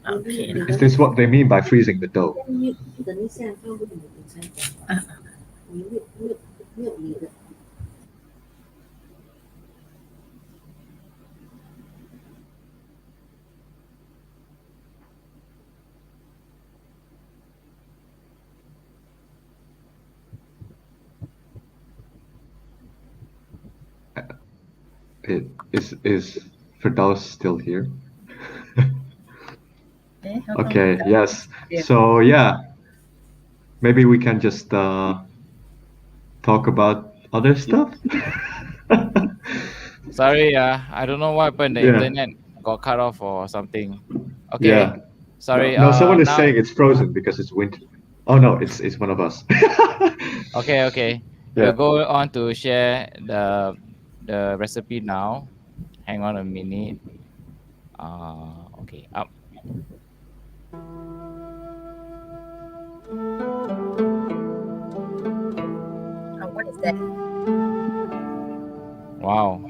Okay. Is this what they mean by freezing the dough? Is Firdaus still here? Okay, yes. So yeah, maybe we can just talk about other stuff. Sorry, I don't know what happened. The Yeah. internet got cut off or something. Okay, Yeah. sorry. No, someone is now, saying it's frozen because it's winter. Oh no, it's one of us. Okay. Yeah. We'll go on to share the recipe now. Hang on a minute. Okay, up. What is that? Wow.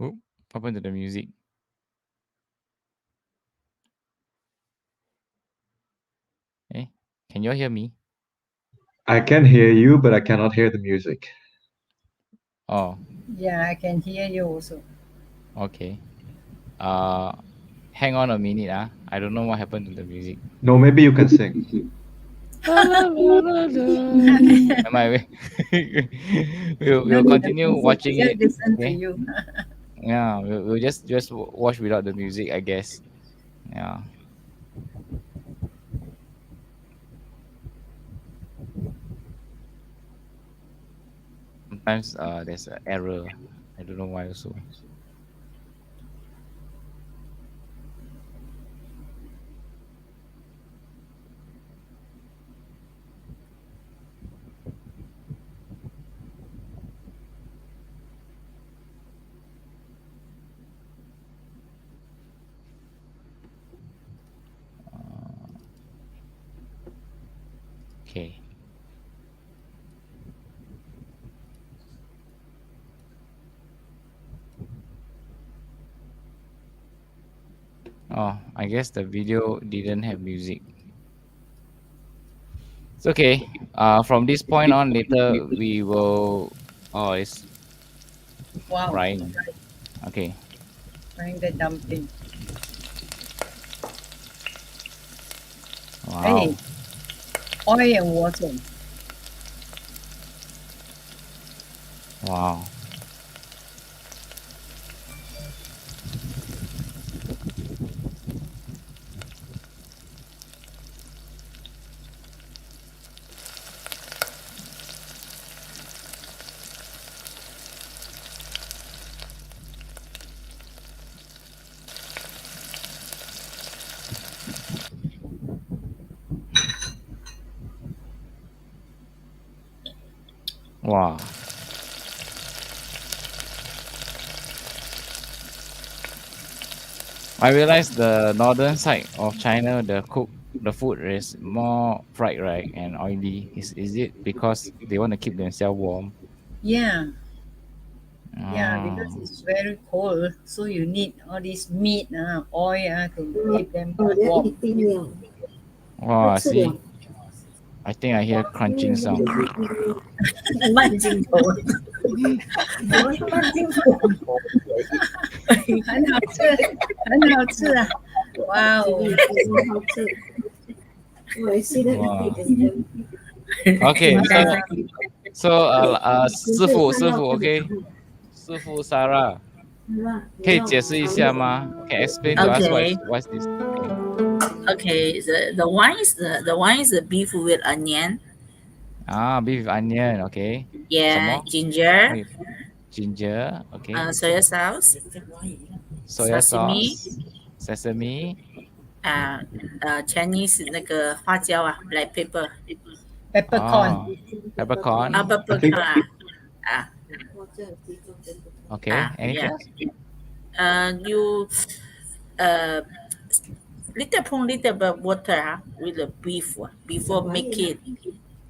Oh, what happened to the music? Hey, can you all hear me? I can hear you, but I cannot hear the music. Oh, Yeah, I can hear you also. okay. Hang on a minute. I don't know what happened to the music. No, maybe you can sing. Am I? We'll continue watching Just it. listen to Okay? you. Yeah, we'll just watch without the music, I guess. Yeah. Sometimes there's an error. I don't know why also. Okay. Oh, I guess the video didn't have music. It's okay. From this point on, later we will. Oh, it's Wow. frying. Okay. Frying the dumpling. Wow. Hey, oil and water. Wow. Wow. I realized the northern side of China, the food is more fried, right, and oily. Is it because they want to keep themselves warm? Yeah, because it's very cold, so you need all this meat, oil to keep them warm. Wow, see. I think I hear crunching sound. 慢镜头，我是慢镜头。很好吃，很好吃啊！哇哦， Okay, so师傅 ，OK， 师傅 Sara， 可以解释一下吗？ Can explain to us what's this? Okay, the one is the beef with onion. Beef with onion, okay. Yeah, ginger. Ginger, okay. Soya sauce. Sesame. Chinese 那个花椒啊 ，black pepper. peppercorn. Peppercorn. Peppercorn. Okay. Anything else? You little bit water with the beef before make it.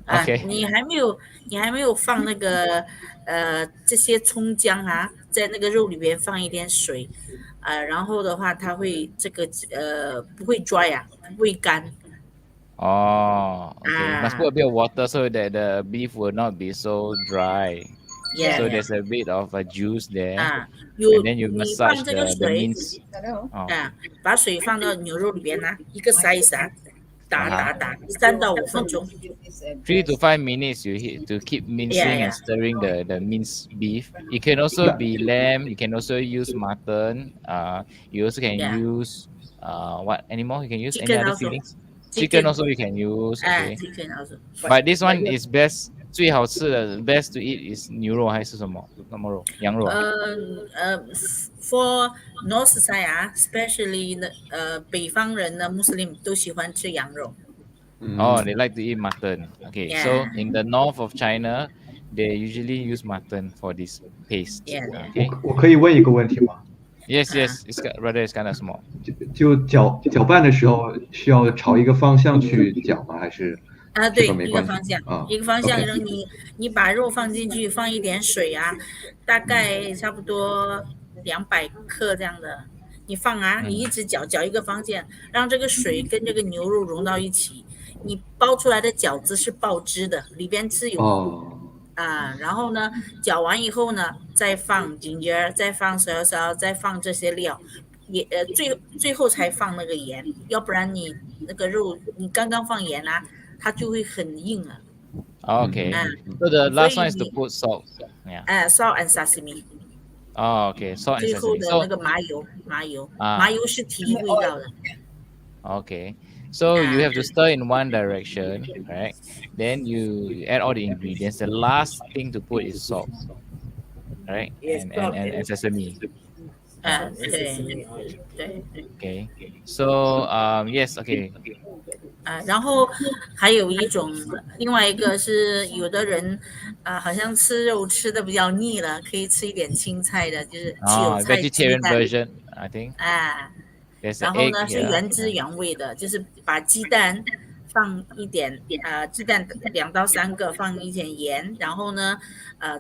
Okay. 你还没有放那个这些葱姜啊，在那个肉里边放一点水，然后的话它会这个不会 dry 啊，不会干。Okay. Must put a bit of water so that the beef will not be so dry. Yeah. So there's a bit of a juice there. And then you 你 massage 放这个 the 水 mince. 把水放到牛肉里边啊，一个 size 啊，打3到5分钟。3 to 5 minutes you hit to keep mincing and stirring the minced beef. It can also be lamb. You can also use mutton. You also can use what animal? You can use Chicken any other also. fillings. Chicken also you can use. Okay. Chicken also. But this one is best. 最好吃的 best to eat is 牛肉还是什么？什么肉？羊肉。For north side 啊 ，especially 北方人的 Muslim 都喜欢吃羊肉。They like to eat mutton. Okay, so in the north of China, they usually use mutton for this paste. Okay. 我可以问一个问题吗？ Yes, brother, it's kind of small. 就搅拌的时候需要朝一个方向去搅吗？还是？对，一个方向，一个方向， okay. 然后你把肉放进去，放一点水啊，大概差不多200克这样的，你放啊，你一直搅一个方向，让这个水跟这个牛肉融到一起，你包出来的饺子是爆汁的，里边是有然后呢，搅完以后呢，再放 ginger， 再放 soya sauce， 再放这些料，最后才放那个盐，要不然你那个肉你刚刚放盐啊。它就会很硬了。Okay. So the last one is to put salt. Salt and sesame. Okay. Salt and sesame. 最后的那个麻油是提味道的。Okay. So you have to stir in one direction, right? Then you add all the ingredients. The last thing to put is salt, right? And sesame. 对。Okay. So yes. Okay. 然后还有另外一个是有的人好像吃肉吃的比较腻了，可以吃一点青菜的，就是韭菜鸡蛋 vegetarian version, I think. 然后呢是原汁原味的，就是把鸡蛋放一点鸡蛋2到3个，放一点盐，然后呢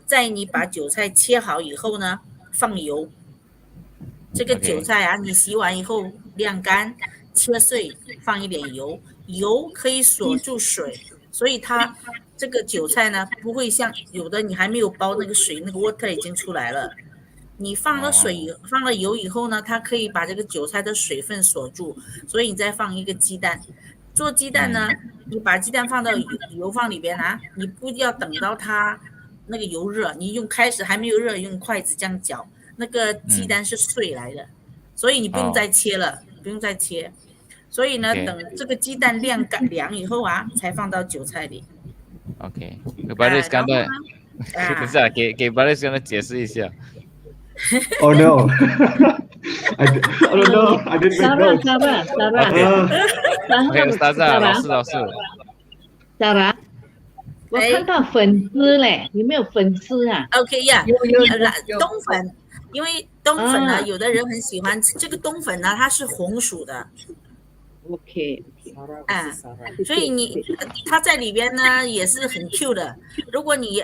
在你把韭菜切好以后呢放油，这个韭菜啊你洗完以后晾干切碎，放一点油可以锁住水，所以它这个韭菜呢不会像有的你还没有包那个水，那个 water 已经出来了，你放了油以后呢，它可以把这个韭菜的水分锁住，所以你再放一个鸡蛋。做鸡蛋呢，你把鸡蛋放到油放里边啊，你不要等到它那个油热，你开始还没有热，用筷子这样搅，那个鸡蛋是碎来的，所以你不用再切了，不用再切。所以呢，等这个鸡蛋凉以后啊，才放到韭菜里。OK， Brother Iskandar， 等一下，给 Brother Iskandar 解释一下。Oh no! I don't know. I didn't make notes. Sara. Okay, Ustazah, 老师。Sara. 我看到粉丝嘞，有没有粉丝啊 OK 呀、有冬粉，因为冬粉呢，有的人很喜欢吃这个冬粉呢，它是红薯的， ？OK，所以它在里边呢也是很 Q 的。如果你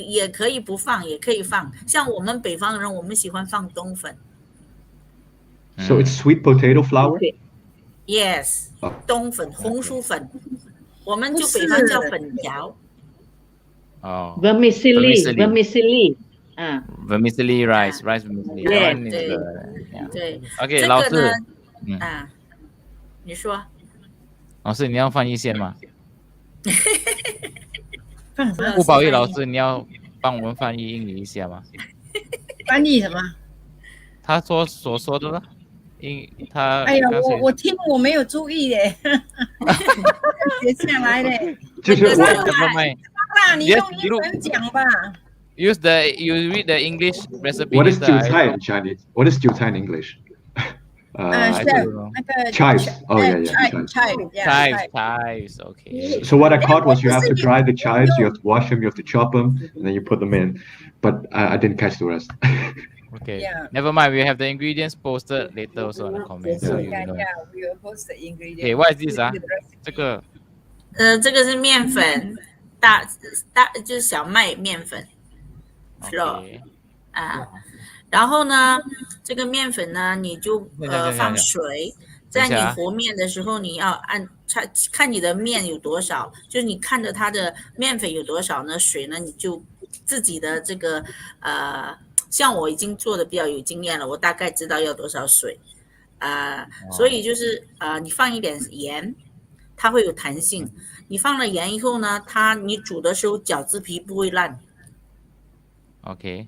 也可以不放，也可以放。像我们北方人，我们喜欢放冬粉。So it's sweet potato flour? Yes， 冬粉、红薯粉，我们就不是北方叫粉条。哦 vermicelli，啊， vermicelli rice vermicelli. Yeah, That one is 对 yeah. 对， OK， 这老师个呢，你说。老师你要翻译先吗？放啥？顾宝玉老师，你要帮我们翻译英语一下吗？翻译什么？他所说的呢？他哎呀，我听我没有注意嘞，写下来嘞。就是我那你用英文讲吧。You read the English recipe. What is 韭菜 in Chinese? What is 韭菜 in English? I don't know. Chives. Oh yeah, Chives. Okay. So what I caught was you have to dry the chives, you have to wash them, you have to chop them, and then you put them in. But I didn't catch the rest. Okay. Yeah. Never mind. We have the ingredients posted later also in the comments, so you know. We will post the ingredients. Okay, what is this 啊？这个这个是面粉，就是小麦面粉，是哦，然后呢，这个面粉呢，你就放水，在你和面的时候，你要看你的面有多少，就是你看着它的面粉有多少呢，水呢，你就自己的这个像我已经做的比较有经验了，我大概知道要多少水所以就是你放一点盐，它会有弹性。你放了盐以后呢，你煮的时候饺子皮不会烂。OK。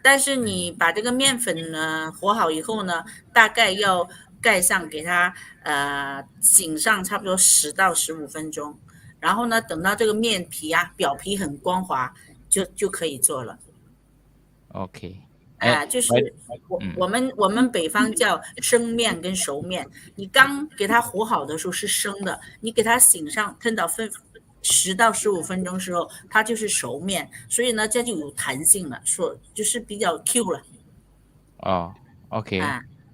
但是你把这个面粉呢和好以后呢，大概要盖上，给它醒上差不多10到15分钟，然后呢，等到这个面皮表皮很光滑，就可以做了。OK。就是我们北方叫生面跟熟面，你刚给它和好的时候是生的，你给它醒上吞到10到15分钟时候，它就是熟面，所以呢，这就有弹性了，就是比较 Q 了。OK.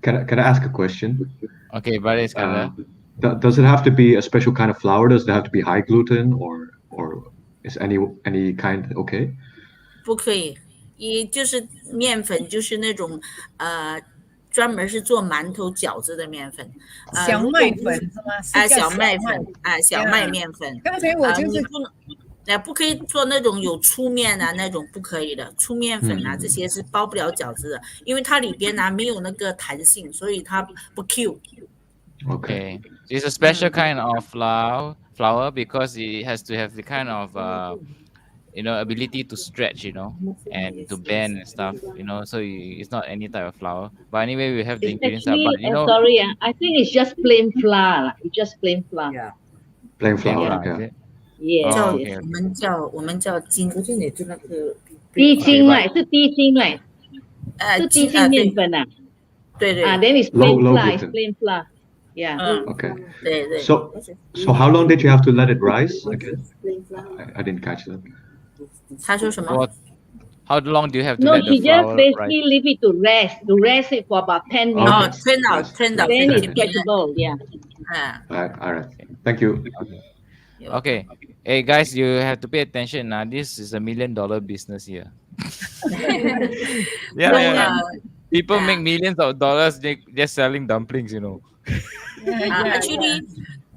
Can I ask a question? Okay, but it's does it have to be a special kind of flour? Does it have to be high gluten or is any kind okay? 不可以，也就是面粉就是那种专门是做馒头饺子的面粉，小麦粉是吗？小麦粉小麦面粉。刚才我就是不可以做那种有粗面那种不可以的，粗面粉这些是包不了饺子的，因为它里边没有那个弹性，所以它不 Q。Okay, it's a special kind of flour because it has to have the kind of ability to stretch, and to bend and stuff, so it's not any type of flour. But anyway, we have the ingredients. But sorry, I think it's just plain flour. It's just plain flour. Yeah. Plain flour. Okay. Yeah. 我们叫筋，就那个低筋right，是低筋right，是低筋面粉对对。Then it's plain flour. It's plain flour. Yeah. Okay. 对对。So how long did you have to let it rise again? I didn't catch that. 他说什么 How long do you have to No, let the she flour just basically leave it to rest it for about 10 minutes. turn out. Then it's flexible, yeah. All right. Thank you. Okay. Hey guys, you have to pay attention now. This is $1 million business here. Yeah. People make millions of dollars just selling dumplings,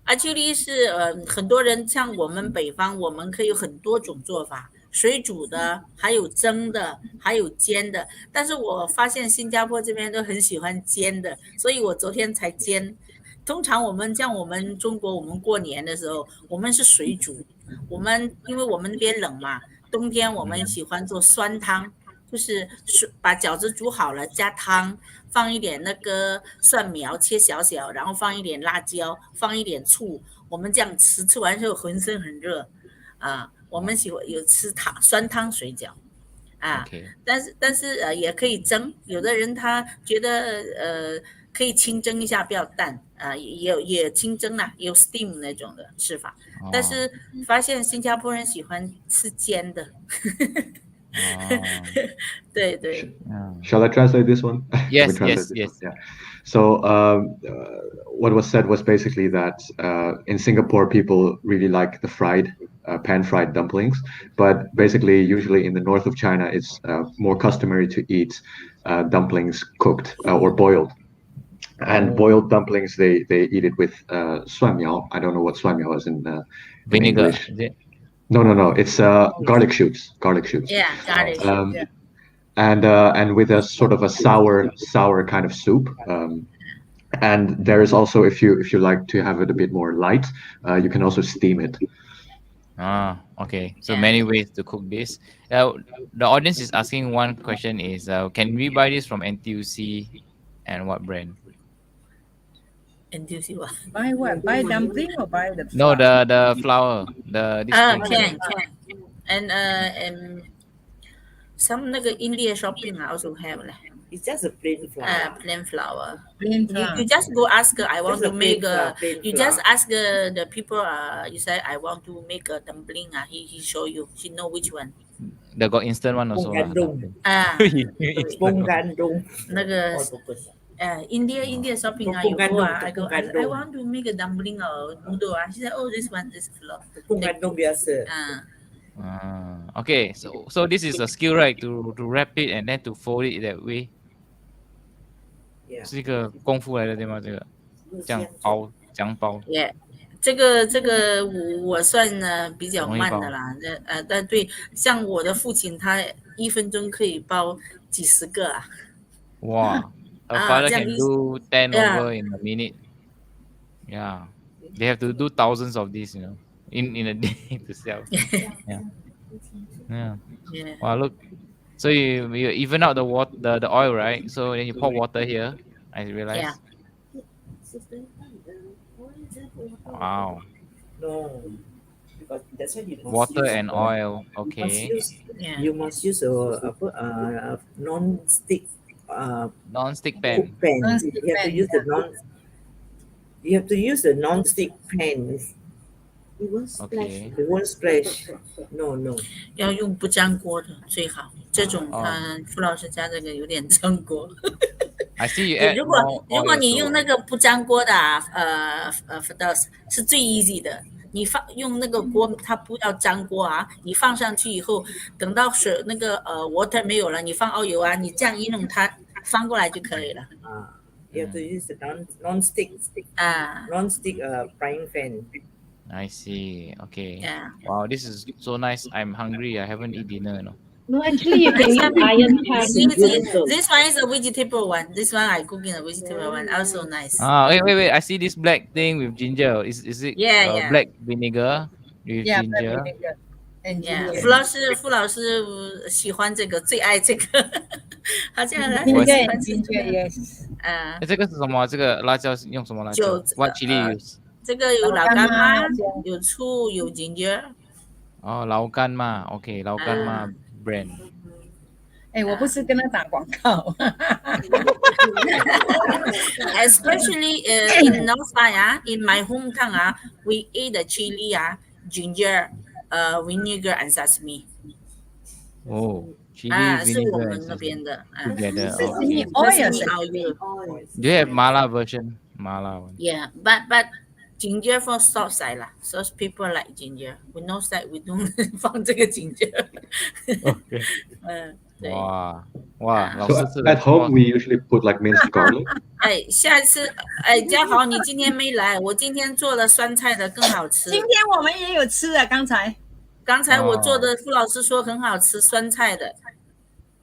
Actually 是很多人像我们北方，我们可以有很多种做法，水煮的，还有蒸的，还有煎的。但是我发现新加坡这边都很喜欢煎的，所以我昨天才煎。通常我们中国，我们过年的时候，我们是水煮。因为我们那边冷嘛，冬天我们喜欢做酸汤，就是把饺子煮好了，加汤，放一点那个蒜苗切小小，然后放一点辣椒，放一点醋，我们这样吃完之后浑身很热我们喜欢有吃酸汤水饺但是也可以蒸，有的人他觉得可以清蒸一下，不要淡也清蒸啦，也有 steam 那种的吃法。但是发现新加坡人喜欢吃煎的。对对。Shall I translate this one? Yes. Yeah. So what was said was basically that in Singapore people really like the fried, pan-fried dumplings, but basically usually in the north of China it's more customary to eat dumplings cooked or boiled. And boiled dumplings, they eat it with 蒜苗. I don't know what 蒜苗is in vinegar. English. No. It's garlic shoots. Yeah, garlic shoots. Yeah. And with a sort of a sour kind of soup. And there is also, if you like to have it a bit more light, you can also steam it. Okay. So many ways to cook this. The audience is asking one question is, can we buy this from NTUC and what brand? NTUC what? Buy what? Buy dumpling or buy the flour? No, the flour. Can. And some India shopping also have. It's just a plain flour. Plain flour. You just go ask. I want to make you just ask the people. You say I want to make a dumpling. He show you. She know which one. They got instant one also. India shopping. You go. I want to make a dumpling or noodle. She said, oh, this one, this flour. Okay, so this is a skill, right? To wrap it and then to fold it that way. 是一个功夫来的对吗？这个这样包。Yeah， 这个我算比较慢的啦。但对，像我的父亲，他1分钟可以包几十个啊。哇，a father can do 10 over in a minute. Yeah, they have to do thousands of these, you know, in a day to sell. Yeah. Wow, look. So you even out the water, the oil, right? So then you pour water here. I realize. Yeah. Wow. No, because that's why you must water and oil. Okay. You must use a non-stick. Non-stick pan. You have to use the non-stick pan. Okay. It won't splash. No. 要用不粘锅的最好。这种傅老师家这个有点粘锅。I see you add 如果你用那个不粘锅的是最 easy 的。你用那个锅，它不要粘锅啊！你放上去以后，等到水那个water 没有了，你放油啊，你这样一弄，它翻过来就可以了。You have to use the non-stick frying pan. I see. Okay. Yeah. Wow, this is so nice. I'm hungry. I haven't eaten dinner, no. No, actually you can use iron pan. This one is a vegetable one. This one I cook in a vegetable one. Also nice. Wait. I see this black thing with ginger. Is it black vinegar with ginger? Black vinegar and ginger. 傅老师喜欢这个，最爱这个。好像我喜欢 ginger yes。这个是什么？这个辣椒用什么辣椒 ？What chili use？这个有老干妈，有醋，有 ginger。老干妈 ，OK， 老干妈 brand。我不是跟他打广告。Especially in North side in my hometown we eat the chili ginger, vinegar and sesame. Chili vinegar 是我们那边的。Sesame oil. Do you have mala version? Mala one. Yeah, but ginger for south side lah. So people like ginger. We north side we don't 放这个 ginger. Okay. Wow. So at home we usually put like minced garlic. 下次嘉豪你今天没来，我今天做了酸菜的更好吃。今天我们也有吃啊，刚才我做的，傅老师说很好吃，酸菜的。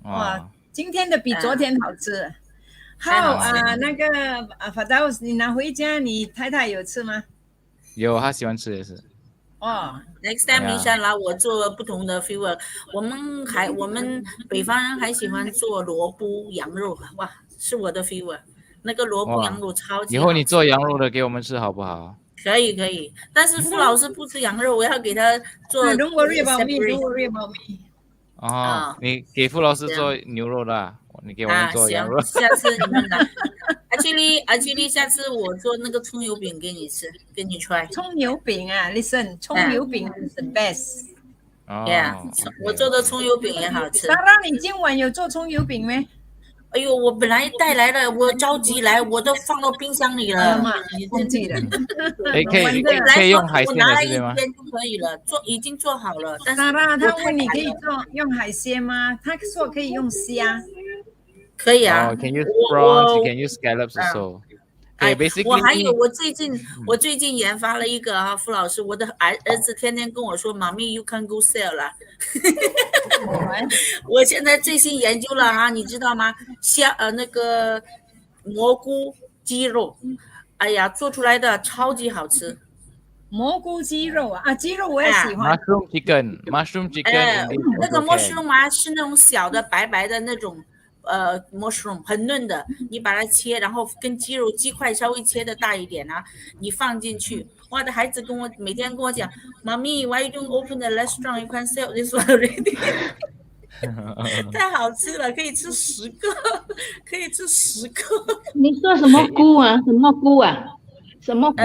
哇，今天的比昨天好吃。好那个Firdaus你拿回家，你太太有吃吗？有，她喜欢吃也是。Next time 一下来我做不同的 flavor。我们北方人还喜欢做萝卜羊肉，哇，是我的 flavor。那个萝卜羊肉超级好。以后你做羊肉的给我们吃好不好？可以，但是傅老师不吃羊肉，我要给他做。Don't worry about me. 你给傅老师做牛肉的，你给我们做羊肉。下次你们来。actually 下次我做那个葱油饼给你吃，给你 try。葱油饼啊，listen，葱油饼是 the best。Yeah，我做的葱油饼也好吃。Sara，你今晚有做葱油饼没？哎呦，我本来带来了，我着急来，我都放到冰箱里了。你忘记了？可以用海鲜的是吗？就可以了，已经做好了。但是 Sara，他问你可以用海鲜吗？他说可以用虾。可以啊。Can use prawns? You can use scallops also. Basically， 我还有我最近研发了一个啊，傅老师，我的儿子天天跟我说，妈咪 ，you can go sell 了。我现在最新研究了啊，你知道吗？那个蘑菇鸡肉，哎呀，做出来的超级好吃。蘑菇鸡肉啊，鸡肉我也喜欢。Mushroom chicken。那个 mushroom 啊，是那种小的白白的那种。mushroom 很嫩的，你把它切，然后跟鸡块稍微切的大一点啊，你放进去。我的孩子每天跟我讲，妈咪 ，Why you don't open the restaurant? You can sell this already 。太好吃了，可以吃10个，可以吃10个。你说什么菇啊？什么菇啊？什么菇？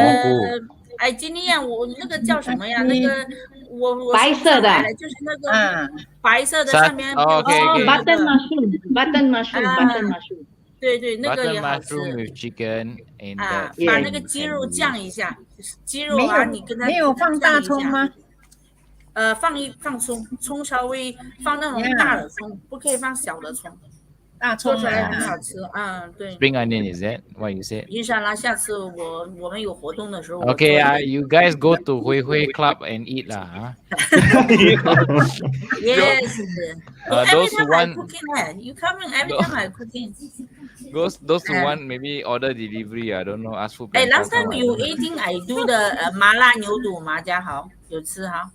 哎，今天我那个叫什么呀？那个我白色的，就是那个白色的上面button mushroom。对，那个也好吃。chicken 把那个鸡肉酱一下，鸡肉啊，你跟它没有放大葱吗？放葱稍微放那种大的葱，不可以放小的葱。大葱做出来很好吃，对。Spring onion is that what you said? 印象啦，下次我们有活动的时候。You guys go to Hui Hui Club and eat lah. Yes. Those who want you coming every time I cooking. Those who want maybe order delivery, I don't know, ask for. Last time you eating I do the 麻辣牛肚麻家蚝，有吃哈？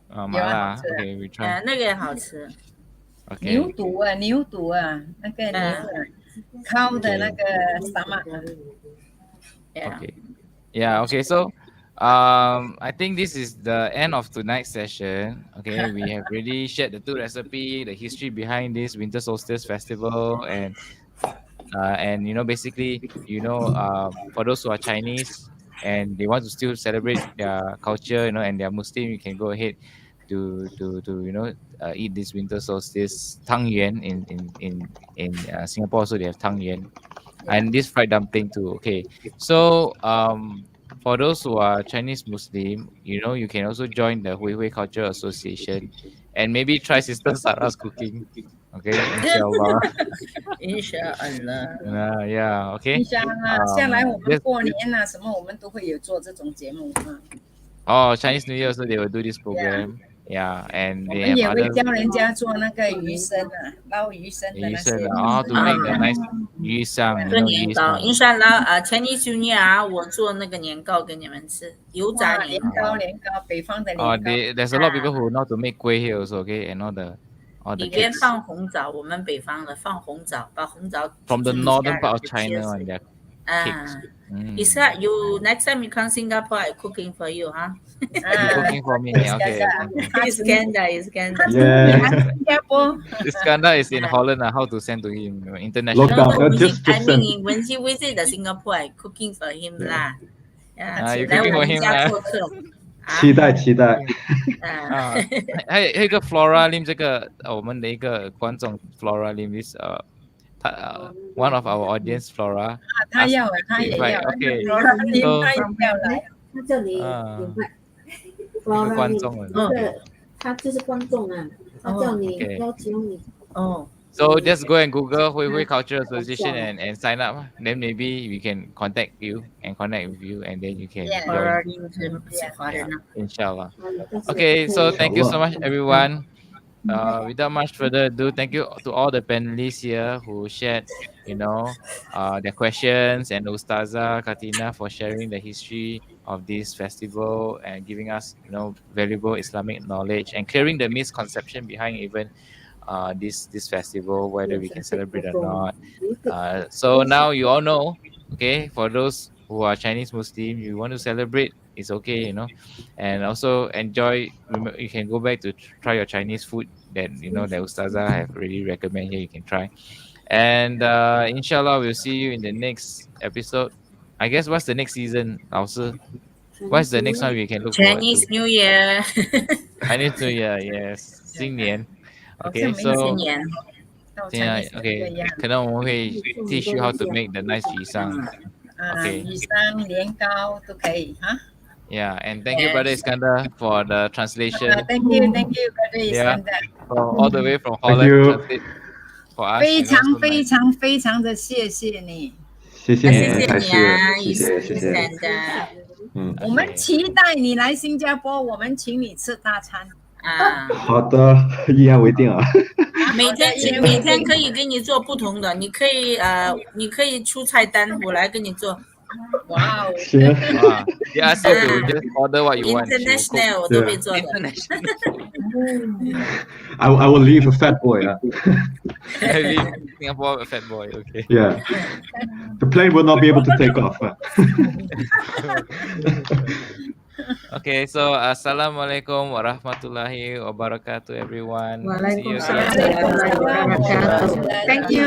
麻辣 ，OK we try. 那个也好吃。牛肚啊，那个牛烤的那个什么？Okay. So, I think this is the end of tonight's session. Okay, we have really shared the 2 recipe, the history behind this Winter Solstice Festival, and basically, for those who are Chinese and they want to still celebrate their culture, and they are Muslim, you can go ahead to eat this winter solstice Tangyuan in Singapore. So they have Tangyuan and this fried dumpling too. Okay, so for those who are Chinese Muslim, you can also join the Hui Hui Culture Association and maybe try Sister Sara's cooking. Okay, inshallah. Inshallah. Yeah. Okay. Inshallah. 下来我们过年啊，什么我们都会有做这种节目啊。Chinese New Year also they will do this program. Yeah, and 我们也会教人家做那个鱼生啊，捞鱼生的那些。to make a nice 鱼生。做年糕，Inshallah Chinese New Year 啊，我做那个年糕给你们吃，油炸年糕，北方的年糕。There's a lot of people who know to make kueh here also, okay, and all the 里边放红枣，我们北方的放红枣，把红枣。From the northern part of China on their cakes. Is that you next time you come Singapore, I cooking for you, huh? Cooking for me, okay. Iskandar. Yeah. Iskandar is in Holland. How to send to him international? When he visit the Singapore, I cooking for him lah. You cooking for him lah? 期待。还有一个 Flora Lim， 这个我们的一个观众 Flora Lim is one of our audience Flora。他也要。OK。Flora Lim 他要来。他叫你Flora 观众他就是观众啊，他叫你邀请你。So just go and Google Hui Hui Culture Association and sign up. Then maybe we can contact you and connect with you, and then you can join. Inshallah. Okay, so thank you so much, everyone. Without much further ado, thank you to all the panelists here who shared, their questions, and Ustazah Katina for sharing the history of this festival and giving us, valuable Islamic knowledge and clearing the misconception behind even this festival, whether we can celebrate or not. So now you all know, okay, for those who are Chinese Muslim, you want to celebrate, it's okay, and also enjoy. You can go back to try your Chinese food that that Ustazah have really recommended you can try. And inshallah, we'll see you in the next episode. I guess what's the next season, 老师? What's the next one we can look forward Chinese to? New Year. Chinese New Year, yes. 新年. Okay, 新 so 年。okay, 可能我们会 teach you how to make the nice 鱼香. Okay. 鱼香、年糕都可以哈。Yeah, and thank you, Brother Iskandar, for the translation. Thank you, Brother Yeah, Iskandar. all the way from Thank Holland you. translate for us. 非 and 常 also 非 my- 常非常的谢谢你。谢谢谢你，还谢你啊，是谢谢。的我们期待你来新加坡，我们请你吃大餐。啊，好的，一言为定啊。每天可以给你做不同的，你可以出菜单，我来给你做。哇哦，行。Wow. You ask you to just order what you want. she will cook. International 我都会做的。 I will leave a fat boy. I live in Singapore, a fat boy. Okay. Yeah. The plane will not be able to take off. Okay, so Assalamualaikum warahmatullahi wabarakatuh, everyone. See you Waalaikumsalam again. warahmatullahi wabarakatuh. Thank you.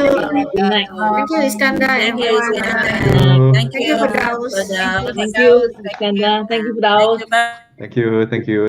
Thank you, Iskandar. Thank you, everyone. Iskandar. Thank Thank you, Firdaus. Firdaus. Thank you, Iskandar. Thank you, Firdaus. Bye. Thank you.